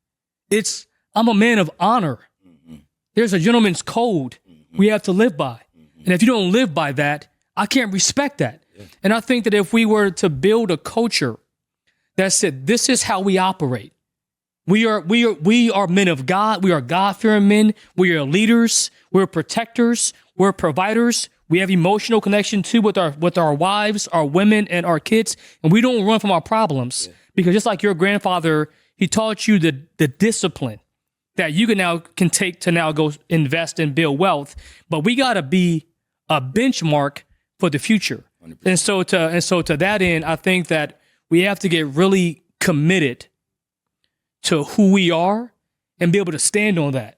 It's I'm a man of honor. Mm-hmm. There's a gentleman's code we have to live by. And if you don't live by that, I can't respect that. Yeah. And I think that if we were to build a culture that said, this is how we operate. We are men of God. We are God-fearing men. We are leaders. We're protectors. We're providers. We have emotional connection too with our wives, our women, and our kids. And we don't run from our problems because just like your grandfather, he taught you the discipline that you can take to now go invest and build wealth. But we got to be a benchmark for the future. 100%. And so to that end, I think that we have to get really committed to who we are and be able to stand on that.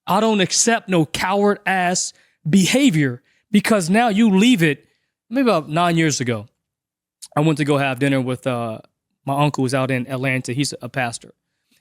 I don't accept no coward ass behavior because now you leave it. Maybe about 9 years ago, I went to go have dinner with my uncle who's out in Atlanta. He's a pastor.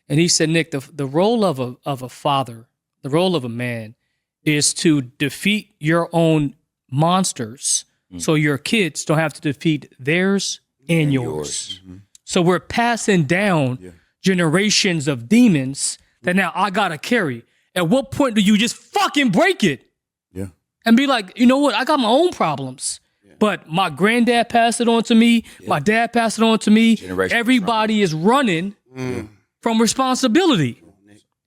And he said, Nick, the role of a father, the role of a man is to defeat your own monsters so your kids don't have to defeat theirs and yours. Mm-hmm. So we're passing down generations of demons that now I got to carry. At what point do you just fucking break it? Yeah. And be like, you know what? I got my own problems. Yeah. But my granddad passed it on to me. My dad passed it on to me. Everybody is running from responsibility.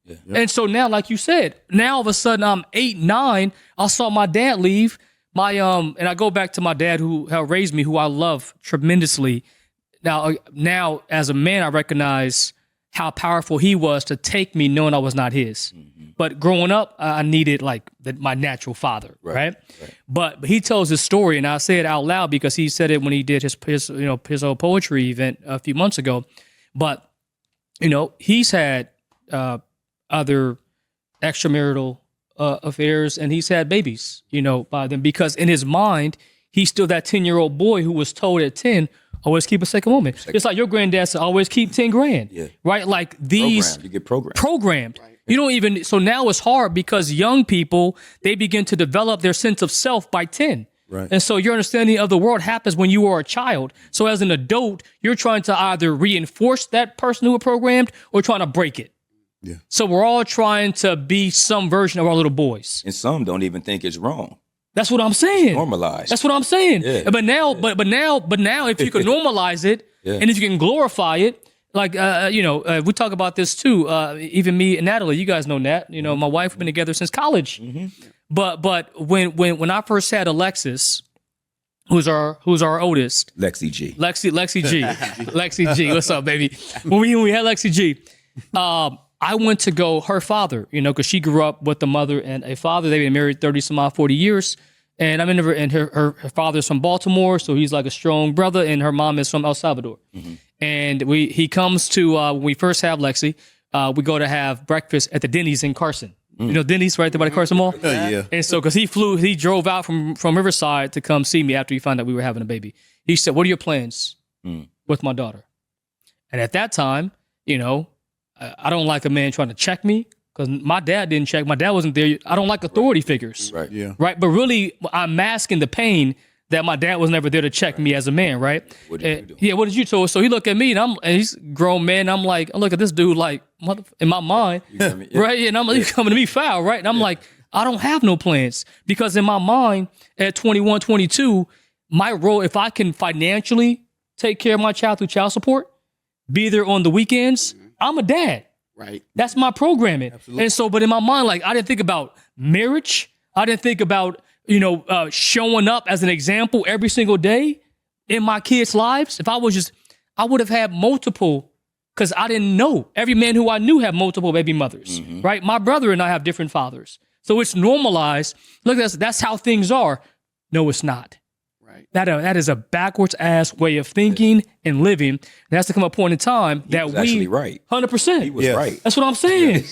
Yeah. And so now, like you said, now all of a sudden I'm 8, 9. I saw my dad leave. And I go back to my dad who raised me, who I love tremendously. Now as a man, I recognize how powerful he was to take me knowing I was not his. But growing up, I needed my natural father, right? But he tells this story, and I say it out loud because he said it when he did his old poetry event a few months ago. But he's had other extramarital affairs, and he's had babies, by them, because in his mind, he's still that 10-year-old boy who was told at 10, always keep a second woman. It's like your granddad said, always keep 10 grand, right? Like these you get programmed. Right. You don't even, so now it's hard because young people, they begin to develop their sense of self by 10. Right. And so your understanding of the world happens when you are a child. So as an adult, you're trying to either reinforce that person who was programmed or trying to break it. Yeah. So we're all trying to be some version of our little boys. And some don't even think it's wrong. That's what I'm saying. Normalized. That's what I'm saying. Yeah. But now, if you can normalize it and if you can glorify it, we talk about this too. Even me and Natalie, you guys know Nat. My wife, we've been together since college. But when I first had Alexis, who's our oldest, Lexi G. Lexi G. What's up, baby? When we had Lexi G, I went to go her father, because she grew up with a mother and a father. They've been married 30 some odd 40 years. And I'm in and her father's from Baltimore, so he's like a strong brother, and her mom is from El Salvador. And he comes to when we first have Lexi, we go to have breakfast at the Denny's in Carson. Denny's right there by the Carson Mall. Yeah. And so because he drove out from Riverside to come see me after he found out we were having a baby. He said, "What are your plans with my daughter?" And at that time, I don't like a man trying to check me. Because my dad didn't check. My dad wasn't there. I don't like authority figures. Right. Yeah. Right. But really, I'm masking the pain that my dad was never there to check me as a man. Right. What did you do? Yeah. What did you do? So he looked at me and he's a grown man. I'm like, I look at this dude like, in my mind. Right. And I'm like, you're coming to me foul. Right. And I'm like, I don't have no plans. Because in my mind, at 21, 22, my role, if I can financially take care of my child through child support, be there on the weekends, I'm a dad. Right. That's my programming. Absolutely. And so, but in my mind, I didn't think about marriage. I didn't think about, showing up as an example every single day in my kids' lives. If I would have had multiple, because I didn't know. Every man who I knew had multiple baby mothers, right? My brother and I have different fathers. So it's normalized. Look, that's how things are. No, it's not. Right. That is a backwards ass way of thinking and living. There has to come a point in time that was we actually right. 100%. He was right. That's what I'm saying.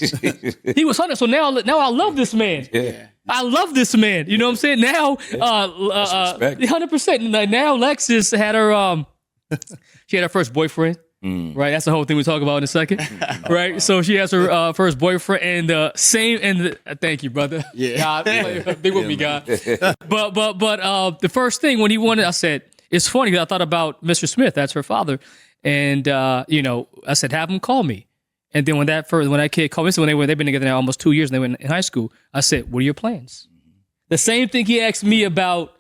He was 100. So now I love this man. Yeah. I love this man. You know what I'm saying? Now, respect. 100%. Now Lexus had her, she had her first boyfriend. Right, that's the whole thing we talk about in a second. Right, so she has her first boyfriend, and thank you, brother. Yeah. God, big with me, God. But the first thing when he wanted, I said, it's funny because I thought about Mr. Smith. That's her father, and I said, have him call me. And then when that kid called me, so they've been together now almost 2 years, and they went in high school. I said, what are your plans? The same thing he asked me about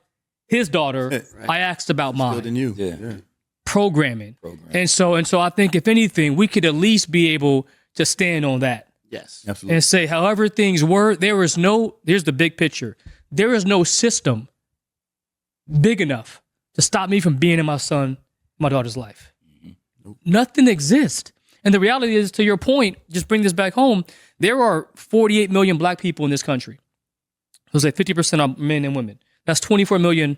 his daughter, Right. I asked about mine. Good than you. Yeah. Programming. And so I think if anything, we could at least be able to stand on that Yes. Absolutely. and say, however things were, here's the big picture. There is no system big enough to stop me from being in my daughter's life. Nothing exists. And the reality is, to your point, just bring this back home, there are 48 million black people in this country. So say 50% are men and women. That's 24 million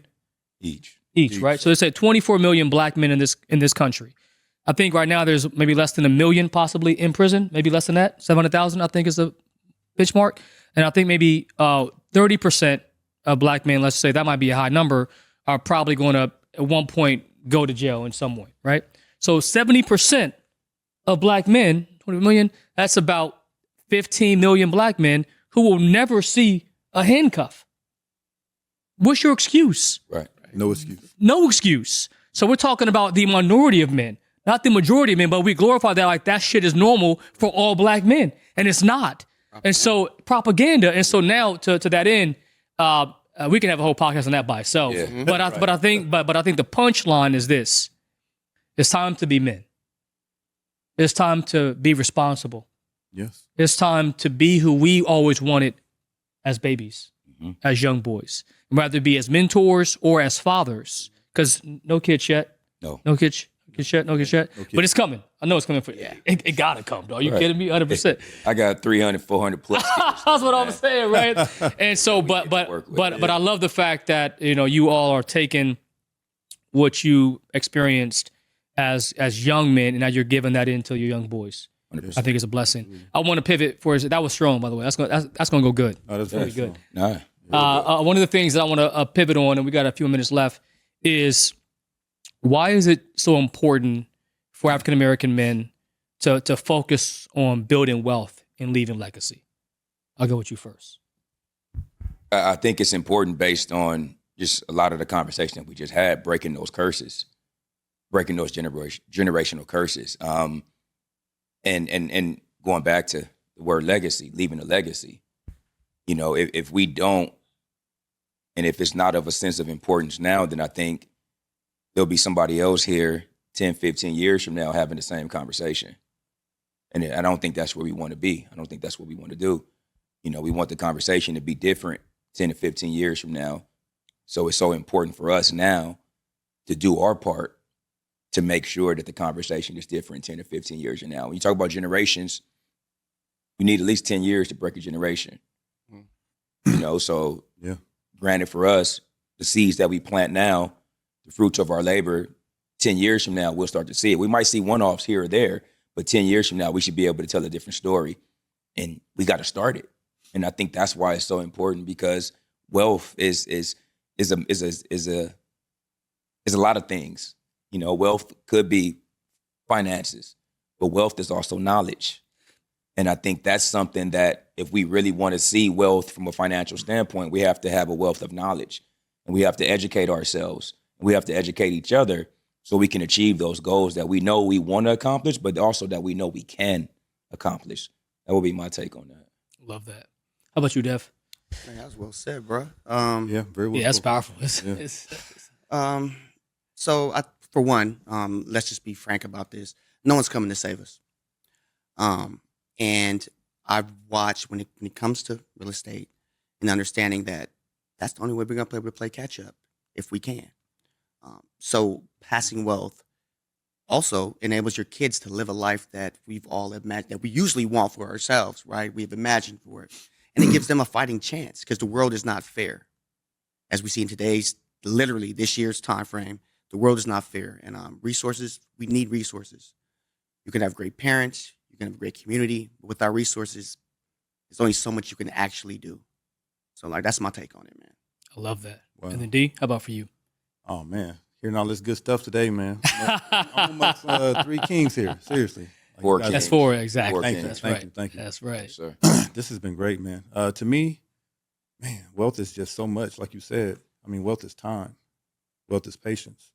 each, right? So they say 24 million black men in this country. I think right now there's maybe less than 1 million possibly in prison, maybe less than that. 700,000, I think, is the benchmark. And I think maybe 30% of black men, let's say that might be a high number, are probably going to at one point go to jail in some way, right? So 70% of black men, 20 million, that's about 15 million black men who will never see a handcuff. What's your excuse? Right. No excuse. No excuse. So we're talking about the minority of men, not the majority of men, but we glorify that like that shit is normal for all black men. And it's not. And so propaganda. And so now to that end, we can have a whole podcast on that by itself. Yeah. But I think the punchline is this: it's time to be men. It's time to be responsible. Yes. It's time to be who we always wanted as babies, as young boys, whether it be as mentors or as fathers. Because no kids yet. No kids yet. But it's coming. I know it's coming for you. Yeah. It gotta come, dog. Are you kidding me? 100%. I got 300, 400 plus. That's what I'm saying, right? And so, but I love the fact that you all are taking what you experienced as young men, and now you're giving that into your young boys. 100%. I think it's a blessing. I want to pivot for that was strong, by the way. That's gonna go good. Oh, that's Very good. Nah. One of the things that I want to pivot on, and we got a few minutes left, is why is it so important for African American men to focus on building wealth and leaving legacy? I'll go with you first. I think it's important based on just a lot of the conversation that we just had, breaking those curses, breaking those generational curses, and going back to the word legacy, leaving a legacy. If we don't, and if it's not of a sense of importance now, then I think there'll be somebody else here 10, 15 years from now having the same conversation. And I don't think that's where we want to be. I don't think that's what we want to do. We want the conversation to be different 10 to 15 years from now. So it's so important for us now to do our part to make sure that the conversation is different 10 to 15 years from now. When you talk about generations, you need at least 10 years to break a generation. So yeah. Granted, for us, the seeds that we plant now, the fruits of our labor, 10 years from now, we'll start to see it. We might see one-offs here or there, but 10 years from now, we should be able to tell a different story. And we got to start it. And I think that's why it's so important, because wealth is a lot of things. Wealth could be finances, but wealth is also knowledge. And I think that's something that if we really want to see wealth from a financial standpoint, we have to have a wealth of knowledge, and we have to educate ourselves, and we have to educate each other so we can achieve those goals that we know we want to accomplish, but also that we know we can accomplish. That would be my take on that. Love that. How about you, Dev? Man, that was well said, bro. Yeah, very well. Yeah, that's spoken. powerful. So for one, let's just be frank about this. No one's coming to save us. And I've watched when it comes to real estate and understanding that that's the only way we're going to be able to play catch up if we can. So passing wealth also enables your kids to live a life that we've all imagined, that we usually want for ourselves, right? We've imagined for it. And it gives them a fighting chance, because the world is not fair. As we see in literally this year's time frame, the world is not fair. And resources, we need resources. You can have great parents, you can have a great community, but without resources, there's only so much you can actually do. So that's my take on it, man. I love that. Wow. And then D, how about for you? Oh man, hearing all this good stuff today, man. Almost 3 kings here. Seriously. Four you guys- kings. That's 4, exactly. Thank you, That's thank right. you, thank you. That's right. Yes, sir. This has been great, man. To me, man, wealth is just so much. Like you said, I mean, wealth is time. Wealth is patience.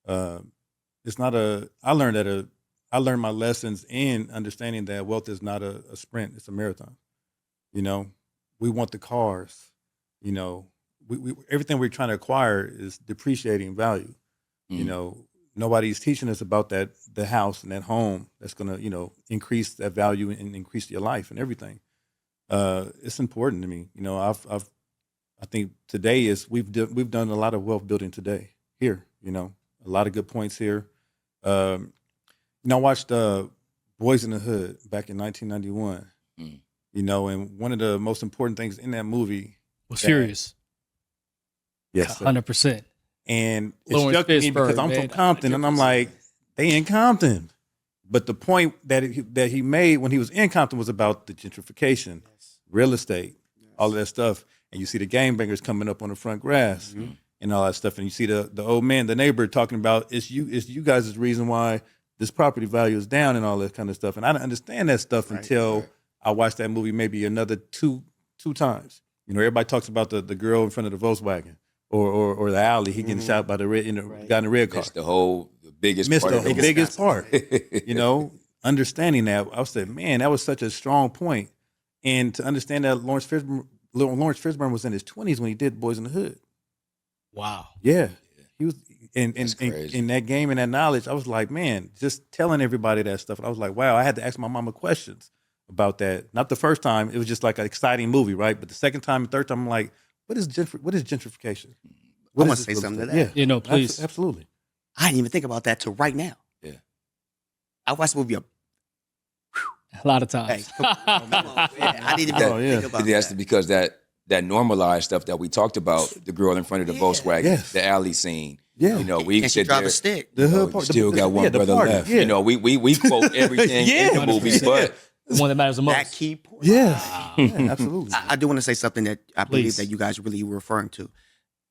It's not I learned my lessons in understanding that wealth is not a sprint, it's a marathon. We want the cars, we everything we're trying to acquire is depreciating value. Nobody's teaching us about the house and that home that's going to, increase that value and increase your life and everything. It's important to me. I think today we've done a lot of wealth building today here. A lot of good points here. I watched Boys in the Hood back in 1991. And one of the most important things in that movie Was Furious. Yes, 100%. and it Lawrence struck me Fishburne, because I'm man, from Compton, and I'm 100%. like, they in Compton. But the point that he made when he was in Compton was about the gentrification, real estate, all of that stuff. And you see the gangbangers coming up on the front grass and all that stuff. And you see the old man, the neighbor, talking about it's you guys' reason why this property value is down and all that kind of stuff. And I didn't understand that stuff until I watched that movie maybe another two times. Everybody talks about the girl in front of the Volkswagen or the alley. He getting shot by the red, guy in the red car. It's the biggest Missed part. the biggest part. Understanding that, I said, man, that was such a strong point. And to understand that Lawrence Fishburne Lawrence Fishburne was in his 20s when he did Boys in the Hood. Wow. Yeah. He was That's in crazy. that game and that knowledge. I was like, man, just telling everybody that stuff. And I was like, wow, I had to ask my mama questions about that. Not the first time. It was just like an exciting movie, right? But the second time and third time, I'm like, what is gentrification? I want is to say this something to really that. stuff? Yeah. Please. Absolutely. I didn't even think about that till right now. Yeah. I watched the movie. A lot of Hey, times. come on. Yeah, I didn't even Oh, yeah. think about That's that. because that normalized stuff that we talked about, the girl in front of the Volkswagen, Yes. the alley scene. Yeah. You know, we Can she sit drive there. a stick? The You know, hood we part. still got one the brother party, left. Yeah. You know, we quote everything Yeah. in the movie, but The one that matters the most. That key point. Yes. Yeah, absolutely. I do want to say something that I believe Please. that you guys really were referring to.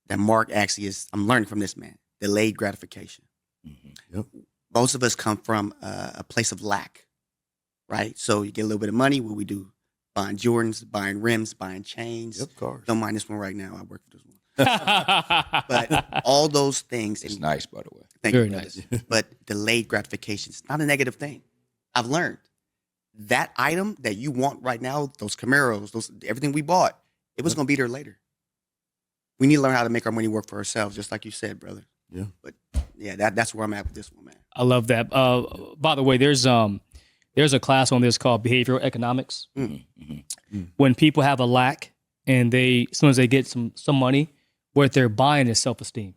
That Mark actually is. I'm learning from this man. Delayed gratification. Yep. Most of us come from a place of lack, right? So you get a little bit of money. What we do? Buying Jordans, buying rims, buying chains. Yep, cars. Don't mind this one right now. I work for this one. But all those things. it's nice, by the way. Thank Very you, brothers. nice. But delayed gratification is not a negative thing. I've learned that item that you want right now, those Camaros, those everything we bought, it was going to be there later. We need to learn how to make our money work for ourselves, just like you said, brother. Yeah. But yeah, that's where I'm at with this one, man. I love that. By the way, there's a class on this called behavioral economics. When people have a lack and as soon as they get some money, what they're buying is self-esteem.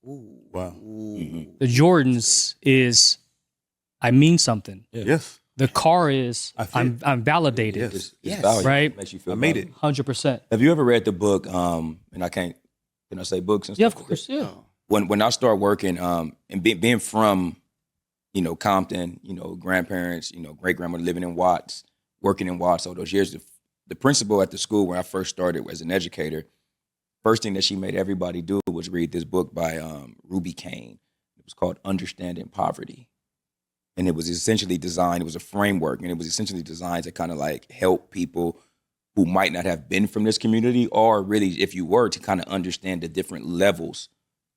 Ooh. Wow. Ooh. The Jordans is, I mean something. Yes. The car is, I feel I'm validated. Yes. It's Yes. valuable. Right. It makes you feel I made valuable. it. 100%. Have you ever read the book? And can I say books and stuff? Yeah, of course. Yeah. Oh. When I start working, and being from, Compton, grandparents, great grandmother living in Watts, working in Watts all those years. The principal at the school where I first started as an educator, first thing that she made everybody do was read this book by Ruby Kane. It was called Understanding Poverty. And it was essentially designed, it was a framework, and it was essentially designed to kind of like help people who might not have been from this community, or really, if you were, to kind of understand the different levels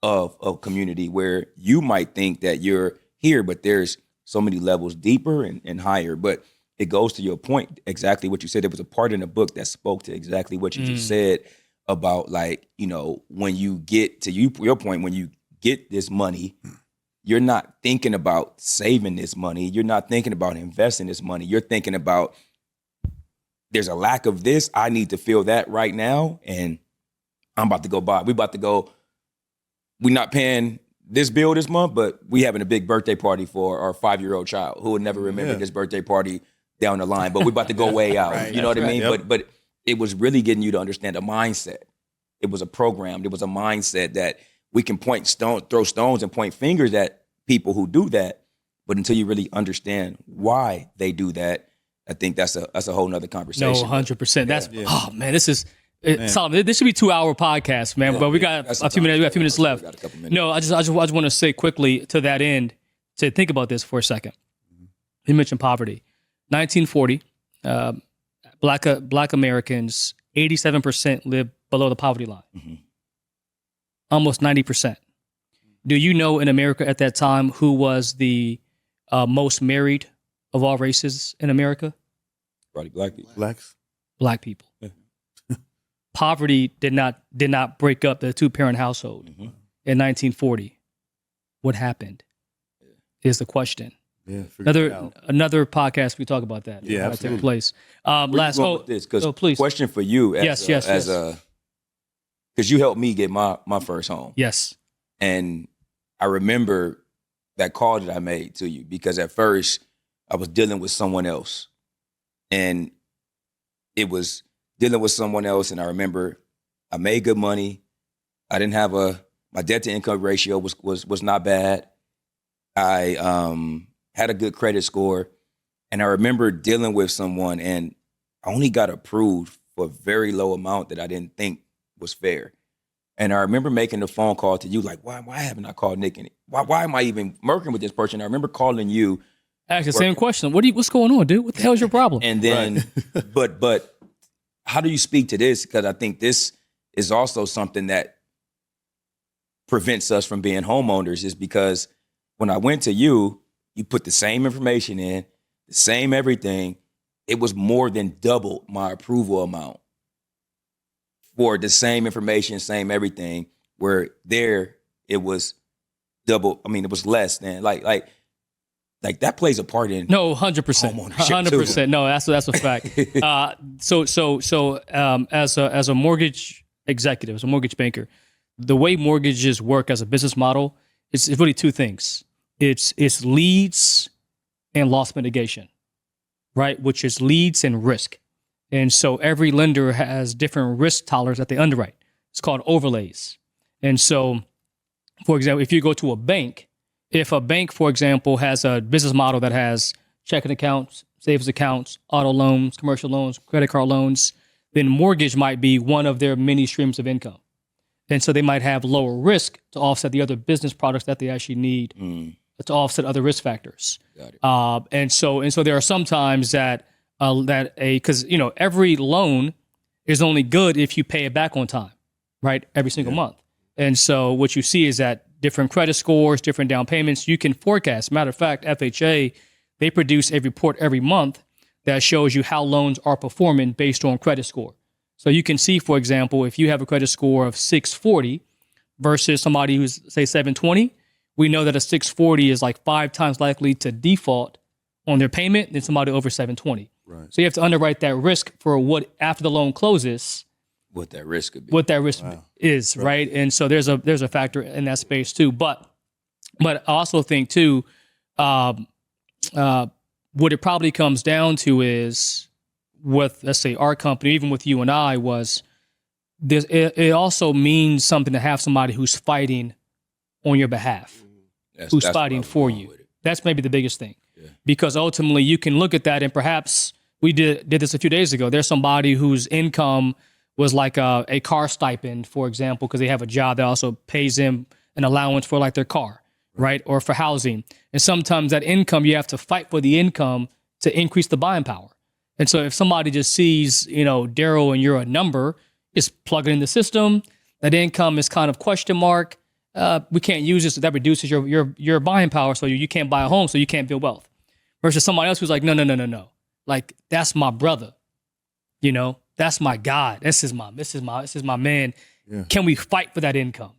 of community where you might think that you're here, but there's so many levels deeper and higher. But it goes to your point, exactly what you said. There was a part in the book that spoke to exactly what you just said about, like, when you get to your point, when you get this money, you're not thinking about saving this money. You're not thinking about investing this money. You're thinking about, there's a lack of this. I need to fill that right now. And I'm about to go buy. We're not paying this bill this month, but we having a big birthday party for our 5-year-old child who would never remember this birthday party down the line, but we're about to go way out. Right, you know what I mean? Yep. But it was really getting you to understand a mindset. It was a program. It was a mindset that we can throw stones and point fingers at people who do that, but until you really understand why they do that, I think that's a whole nother conversation. No, 100%. That's oh man, this is Man. Solomon. This should be 2-hour podcast, man. But we got That's a few minutes. We got a few minutes left. Got a couple minutes. No, I just want to say quickly to that end to think about this for a second. You mentioned poverty. 1940, black Americans, 87% live below the poverty line. Almost 90%. Do you know in America at that time who was the most married of all races in America? Probably black people. Blacks. Black people. Yeah. Poverty did not break up the 2-parent household in 1940. What happened is the question. Yeah. figure it out. Another podcast we talk about that. Yeah, That absolutely. took place. Where you going with this? Because please. question for you, Yes. because you helped me get my first home, Yes. and I remember that call that I made to you because at first I was dealing with someone else, and it was dealing with someone else, and I remember I made good money. I didn't have my debt to income ratio was not bad. I had a good credit score, and I remember dealing with someone, and I only got approved for a very low amount that I didn't think was fair. And I remember making the phone call to you, like, why haven't I called Nick? And why am I even working with this person? I remember calling you, Ask the same question. What's going on, dude? What the hell is your problem? and then, but how do you speak to this? Because I think this is also something that prevents us from being homeowners, is because when I went to you, you put the same information in, the same everything. It was more than double my approval amount. for the same information, same everything, where there it was double. I mean, it was less than like that plays a part in. No, 100%, homeownership too. 100%. No, that's a fact. As a mortgage executive, as a mortgage banker, the way mortgages work as a business model, it's really two things. It's leads and loss mitigation, right? Which is leads and risk. And so every lender has different risk tolerance that they underwrite. It's called overlays. And so, for example, if you go to a bank, if a bank, for example, has a business model that has checking accounts, savings accounts, auto loans, commercial loans, credit card loans, then mortgage might be one of their many streams of income. And so they might have lower risk to offset the other business products that they actually need to offset other risk factors. Got it. And so there are some times because every loan is only good if you pay it back on time, right? Every single month. And so what you see is that different credit scores, different down payments, you can forecast. Matter of fact, FHA, they produce a report every month that shows you how loans are performing based on credit score. So you can see, for example, if you have a credit score of 640 versus somebody who's, say, 720, we know that a 640 is like 5 times likely to default on their payment than somebody over 720. Right. So you have to underwrite that risk for what, after the loan closes, What that risk could be. what that risk is, right? And so there's a factor in that space too. But I also think too, what it probably comes down to is with, let's say, our company, even with you and I, was this. It also means something to have somebody who's fighting on your behalf, who's That's fighting where I was for going you. with it. That's maybe the biggest thing, because ultimately you can look at that, and perhaps we did this a few days ago. There's somebody whose income was like a car stipend, for example, because they have a job that also pays them an allowance for like their car, right? Or for housing. And sometimes that income, you have to fight for the income to increase the buying power. And so if somebody just sees, Daryl, and you're a number, is plugging in the system, that income is kind of question mark. We can't use this. That reduces your buying power, so you can't buy a home, so you can't build wealth. Versus somebody else who's like, no. Like, that's my brother. That's my God. This is my man. Yeah. Can we fight for that income?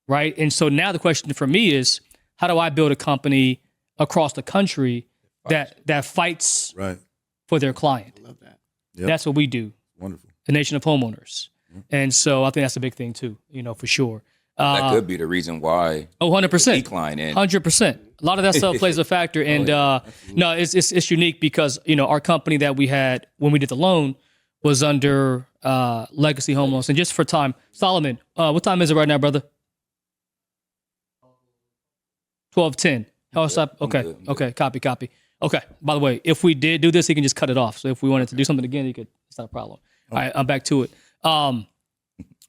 Right. And so now the question for me is, how do I build a company across the country that fights Right. for their client? I love that. Yep. That's what we do, Wonderful. the nation of homeowners. And so I think that's a big thing too, for sure. That could be the reason why 100%. decline in. 100%. A lot of that stuff plays a factor. And no, it's unique because, our company that we had when we did the loan was under Legacy Home Loans. And just for time, Solomon, what time is it right now, brother? 12:10. Oh, stop. Okay. good. Okay. Copy. Okay. By the way, if we did do this, he can just cut it off. So if we wanted to do something again, it's not a problem. All right. I'm back to it.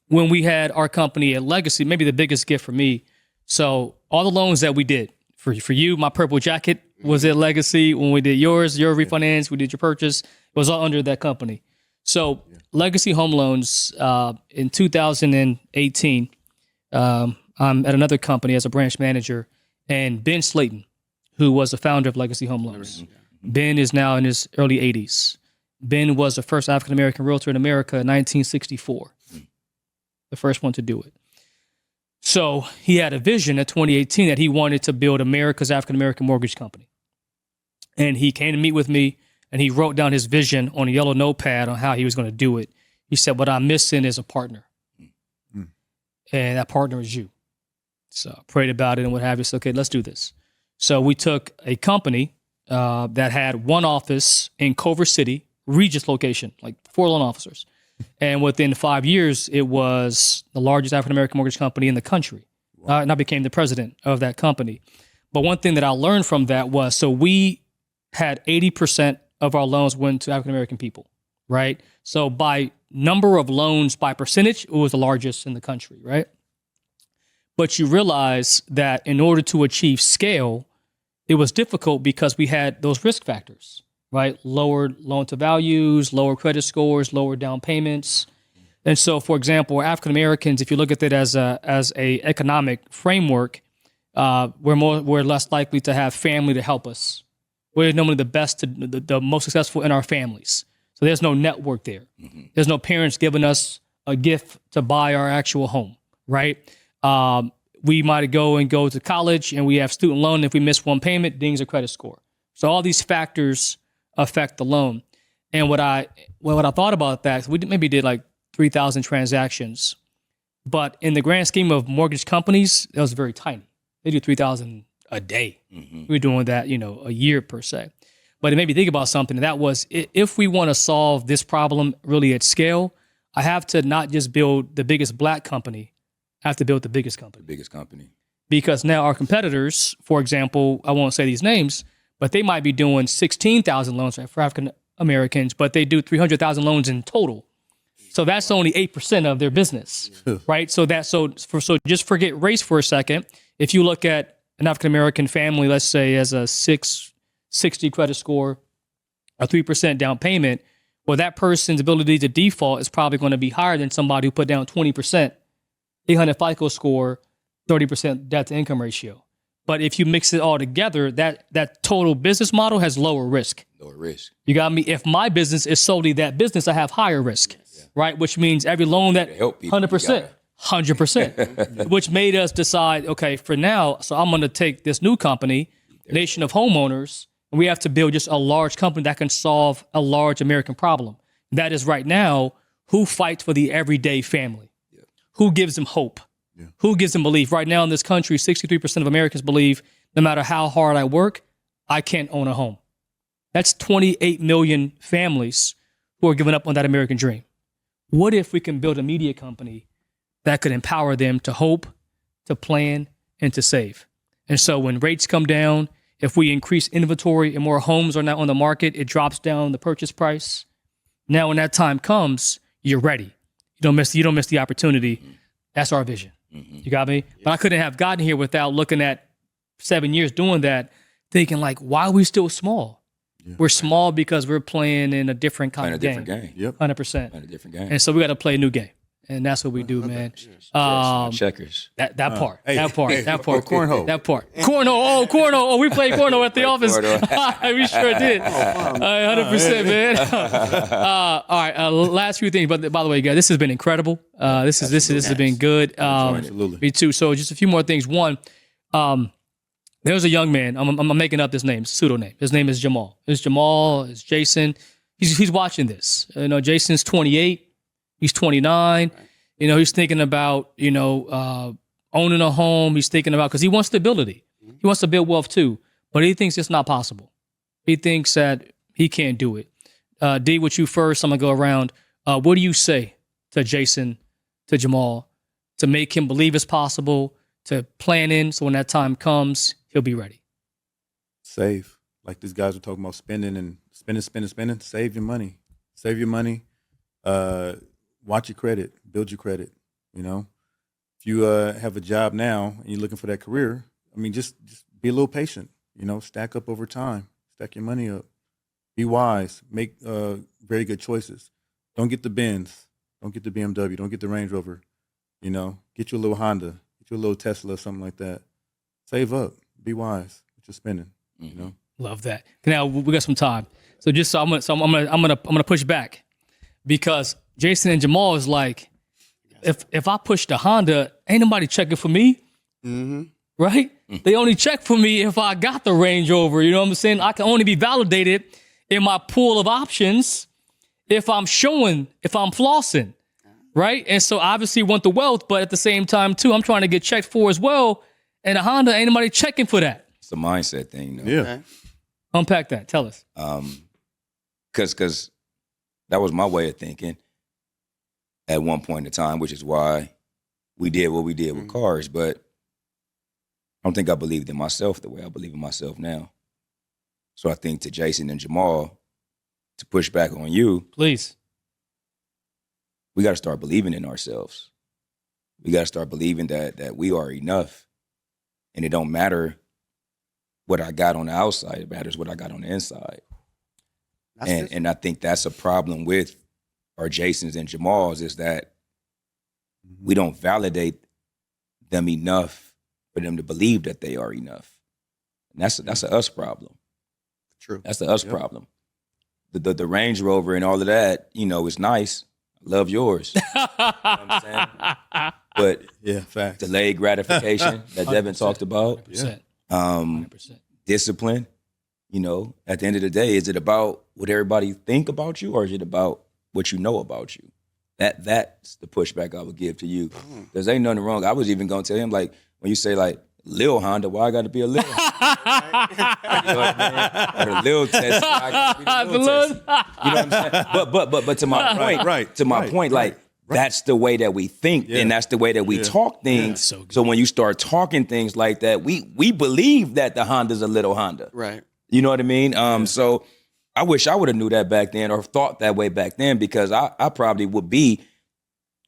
When we had our company at Legacy, maybe the biggest gift for me. So all the loans that we did for you, my purple jacket was at Legacy. When we did yours, your refinance, we did your purchase, it was all under that company. So Legacy Home Loans, in 2018, I'm at another company as a branch manager, and Ben Slayton, who was the founder of Legacy Home Loans. Ben is now in his early 80s. Ben was the first African-American realtor in America in 1964, the first one to do it. So he had a vision in 2018 that he wanted to build America's African-American mortgage company. And he came to meet with me, and he wrote down his vision on a yellow notepad on how he was going to do it. He said, what I'm missing is a partner. And that partner is you. So I prayed about it and what have you. So, okay, let's do this. So we took a company that had one office in Culver City, Regis location, like 4 loan officers. And within 5 years, it was the largest African-American mortgage company in the country. And I became the president of that company. But one thing that I learned from that was, so we had 80% of our loans went to African-American people, right? So by number of loans, by percentage, it was the largest in the country, right? But you realize that in order to achieve scale, it was difficult because we had those risk factors, right? Lower loan to values, lower credit scores, lower down payments. And so, for example, African Americans, if you look at it as a economic framework, we're less likely to have family to help us. We're normally the most successful in our families. So there's no network there. There's no parents giving us a gift to buy our actual home, right? We might go to college and we have student loan. If we miss one payment, dings a credit score. So all these factors affect the loan. And what I thought about that, we maybe did like 3,000 transactions, but in the grand scheme of mortgage companies, that was very tiny. They do 3,000 a day. Mm-hmm. We're doing that, a year per se. But it made me think about something. And that was, if we want to solve this problem really at scale, I have to not just build the biggest black company, I have to build the biggest company. The biggest company. Because now our competitors, for example, I won't say these names, but they might be doing 16,000 loans for African Americans, but they do 300,000 loans in total. So that's only 8% of their business, right? So just forget race for a second. If you look at an African American family, let's say as a 660 credit score, a 3% down payment, well, that person's ability to default is probably going to be higher than somebody who put down 20%, 800 FICO score, 30% debt to income ratio. But if you mix it all together, that total business model has lower risk. Lower risk. You got me? If my business is solely that business, I have higher risk, right? Which means every loan that 100%, 100%, which made us decide, okay, for now, so I'm going to take this new company, Nation of Homeowners, and we have to build just a large company that can solve a large American problem. That is right now, who fights for the everyday family? Who gives them hope? Who gives them belief? Right now in this country, 63% of Americans believe no matter how hard I work, I can't own a home. That's 28 million families who are giving up on that American dream. What if we can build a media company that could empower them to hope, to plan, and to save? And so when rates come down, if we increase inventory and more homes are now on the market, it drops down the purchase price. Now when that time comes, you're ready. You don't miss the opportunity. That's our vision. You got me? But I couldn't have gotten here without looking at 7 years doing that, thinking like, why are we still small? We're small because we're playing in a different kind of game. Yep. 100%. Playing a different game. And so we got to play a new game. And that's what we do, man. Checkers. That part. Hey, That part. hey, That part. cornhole. That part. Cornhole. Oh, we played cornhole at the office. We sure did. 100%, man. All right. Last few things. But by the way, guys, this has been incredible. This has been good. Absolutely. Me too. So just a few more things. One, there was a young man. I'm making up this name, pseudonym. His name is Jamal. It's Jamal. It's Jason. He's watching this. Jason's 28. He's 29. He's thinking about, owning a home. He's thinking about, because he wants stability. He wants to build wealth too, but he thinks it's not possible. He thinks that he can't do it. D, with you first, I'm going to go around. What do you say to Jason, to Jamal, to make him believe it's possible, to plan in so when that time comes, he'll be ready? Save. Like these guys were talking about spending. Save your money. Save your money. Watch your credit, build your credit. If you have a job now and you're looking for that career, just be a little patient. Stack up over time, stack your money up. Be wise, make very good choices. Don't get the Benz, don't get the BMW, don't get the Range Rover. Get you a little Honda, get you a little Tesla, something like that. Save up, be wise with your spending. Love that. Now we got some time, so I'm gonna push back, because Jason and Jamal is like, if I push the Honda, ain't nobody checking for me, right? They only check for me if I got the Range Rover. You know what I'm saying? I can only be validated in my pool of options if I'm flossing, right? And so obviously want the wealth, but at the same time too, I'm trying to get checked for as well. And a Honda, ain't nobody checking for that. It's a mindset thing, though. Yeah. Okay. Unpack that. Tell us. Because that was my way of thinking at one point in time, which is why we did what we did with cars. But I don't think I believed in myself the way I believe in myself now. So I think to Jason and Jamal, to push back on you, Please. we got to start believing in ourselves. We got to start believing that we are enough. And it don't matter what I got on the outside. It matters what I got on the inside. And I think that's a problem with our Jasons and Jamals, is that we don't validate them enough for them to believe that they are enough. And that's a us problem. True. That's the us problem. The Range Rover and all of that, is nice. love yours. You know what I'm saying? But Yeah, facts. delayed gratification that Devin talked about, 100%. um, 100%. discipline. You know, at the end of the day, is it about what everybody think about you, or is it about what you know about you? That's the pushback I would give to you. Because ain't nothing wrong. I was even gonna tell him, like, when you say like Lil Honda, why I gotta be a Lil Honda? You know what I mean? Or Lil Tesla, I gotta be the Lil Tesla. You know what I'm saying? But to my point, like that's the way that we think, and that's the way that we talk things. So when you start talking things like that, we believe that the Honda's a little Honda. Right. You know what I mean? So I wish I would have knew that back then, or thought that way back then, because I probably would be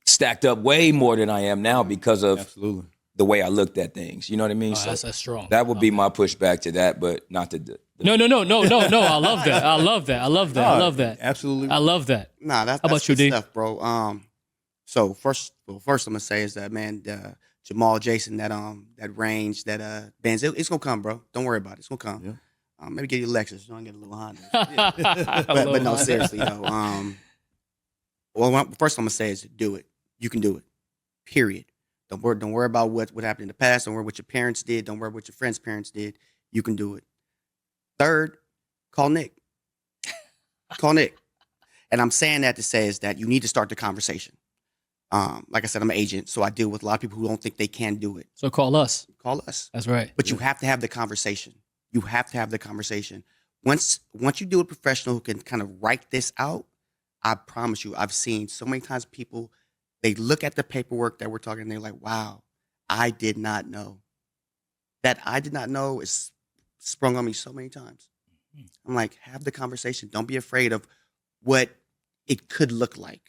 stacked up way more than I am now because of Absolutely. the way I looked at things. You know what I mean? Oh, that's strong. That would be my pushback to that, but not to No. I love that. I love that. Absolutely. I love that. Nah, that's about you, good D? stuff, bro. So first I'm gonna say is that, man, Jamal, Jason, that range, that Benz, it's gonna come, bro. Don't worry about it. It's gonna come. Yeah. Maybe get you a Lexus. Don't get a little Honda. But no, seriously though. Well, first I'm gonna say is do it. You can do it. Period. Don't worry about what happened in the past. Don't worry what your parents did. Don't worry what your friends' parents did. You can do it. Third, call Nick. Call Nick. And I'm saying that to say is that you need to start the conversation. Like I said, I'm an agent, so I deal with a lot of people who don't think they can do it. So call us. Call us. That's right. But you have to have the conversation. You have to have the conversation. Once you do a professional who can kind of write this out, I promise you, I've seen so many times people, they look at the paperwork that we're talking and they're like, wow, I did not know. That I did not know is sprung on me so many times. I'm like, have the conversation. Don't be afraid of what it could look like.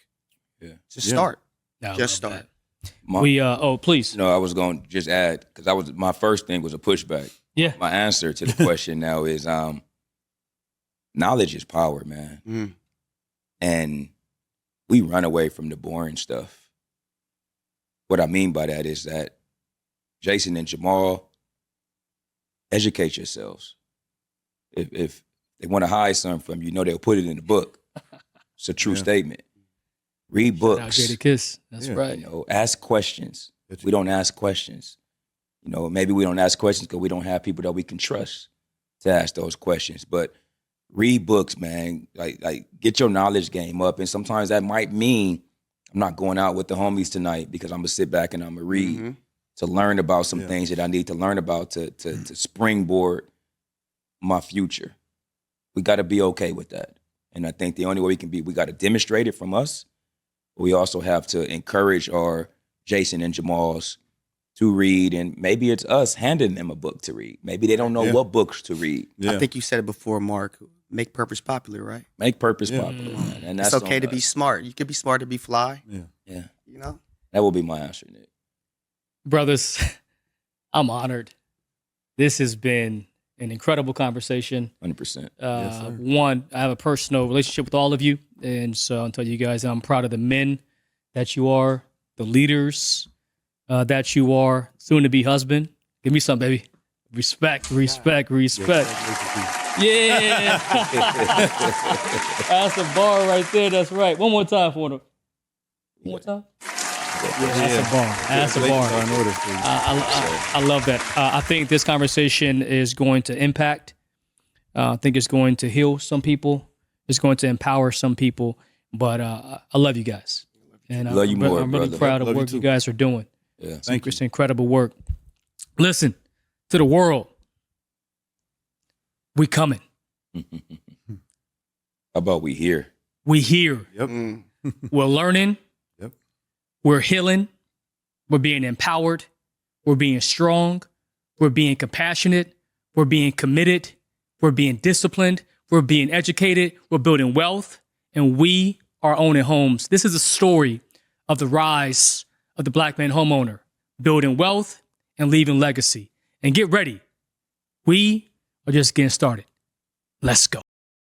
Yeah. Just start. No, I Just love start. that. Please. No, I was going to just add, because my first thing was a pushback. Yeah. My answer to the question now is knowledge is power, man. Mm. And we run away from the boring stuff. What I mean by that is that Jason and Jamal, educate yourselves. If they want to hide something from you, they'll put it in the book. It's a true statement. Read books. Get a kiss. That's right. Ask questions. We don't ask questions. Maybe we don't ask questions because we don't have people that we can trust to ask those questions. But read books, man. Like get your knowledge game up. And sometimes that might mean I'm not going out with the homies tonight because I'm gonna sit back and I'm gonna read to learn about some things that I need to learn about to springboard my future. We got to be okay with that. And I think the only way we got to demonstrate it from us. But we also have to encourage our Jason and Jamal's to read, and maybe it's us handing them a book to read. Maybe they don't know what books to read. Yeah. I think you said it before, Mark. Make purpose popular, right? Make purpose popular, man. And that's it's okay to be smart. You could be smart to be fly. Yeah. That will be my answer, Nick. Brothers, I'm honored. This has been an incredible conversation. 100%. Yes, sir. One, I have a personal relationship with all of you. And so I'll tell you guys, I'm proud of the men that you are, the leaders that you are, soon to be husband. Give me some, baby. Respect. Yeah. That's a bar right there. That's right. One more time for them. One more time. That's a bar. I love that. I think this conversation is going to impact. I think it's going to heal some people. It's going to empower some people. But I love you guys. And love you more, I'm really proud of the work you guys are doing. Yeah, thank you. It's incredible work. Listen, to the world, we coming. How about we here? We here. Yep. We're learning. Yep. We're healing. We're being empowered. We're being strong. We're being compassionate. We're being committed. We're being disciplined. We're being educated. We're building wealth. And we are owning homes. This is a story of the rise of the Black man homeowner, building wealth and leaving legacy. And get ready. We are just getting started. Let's go.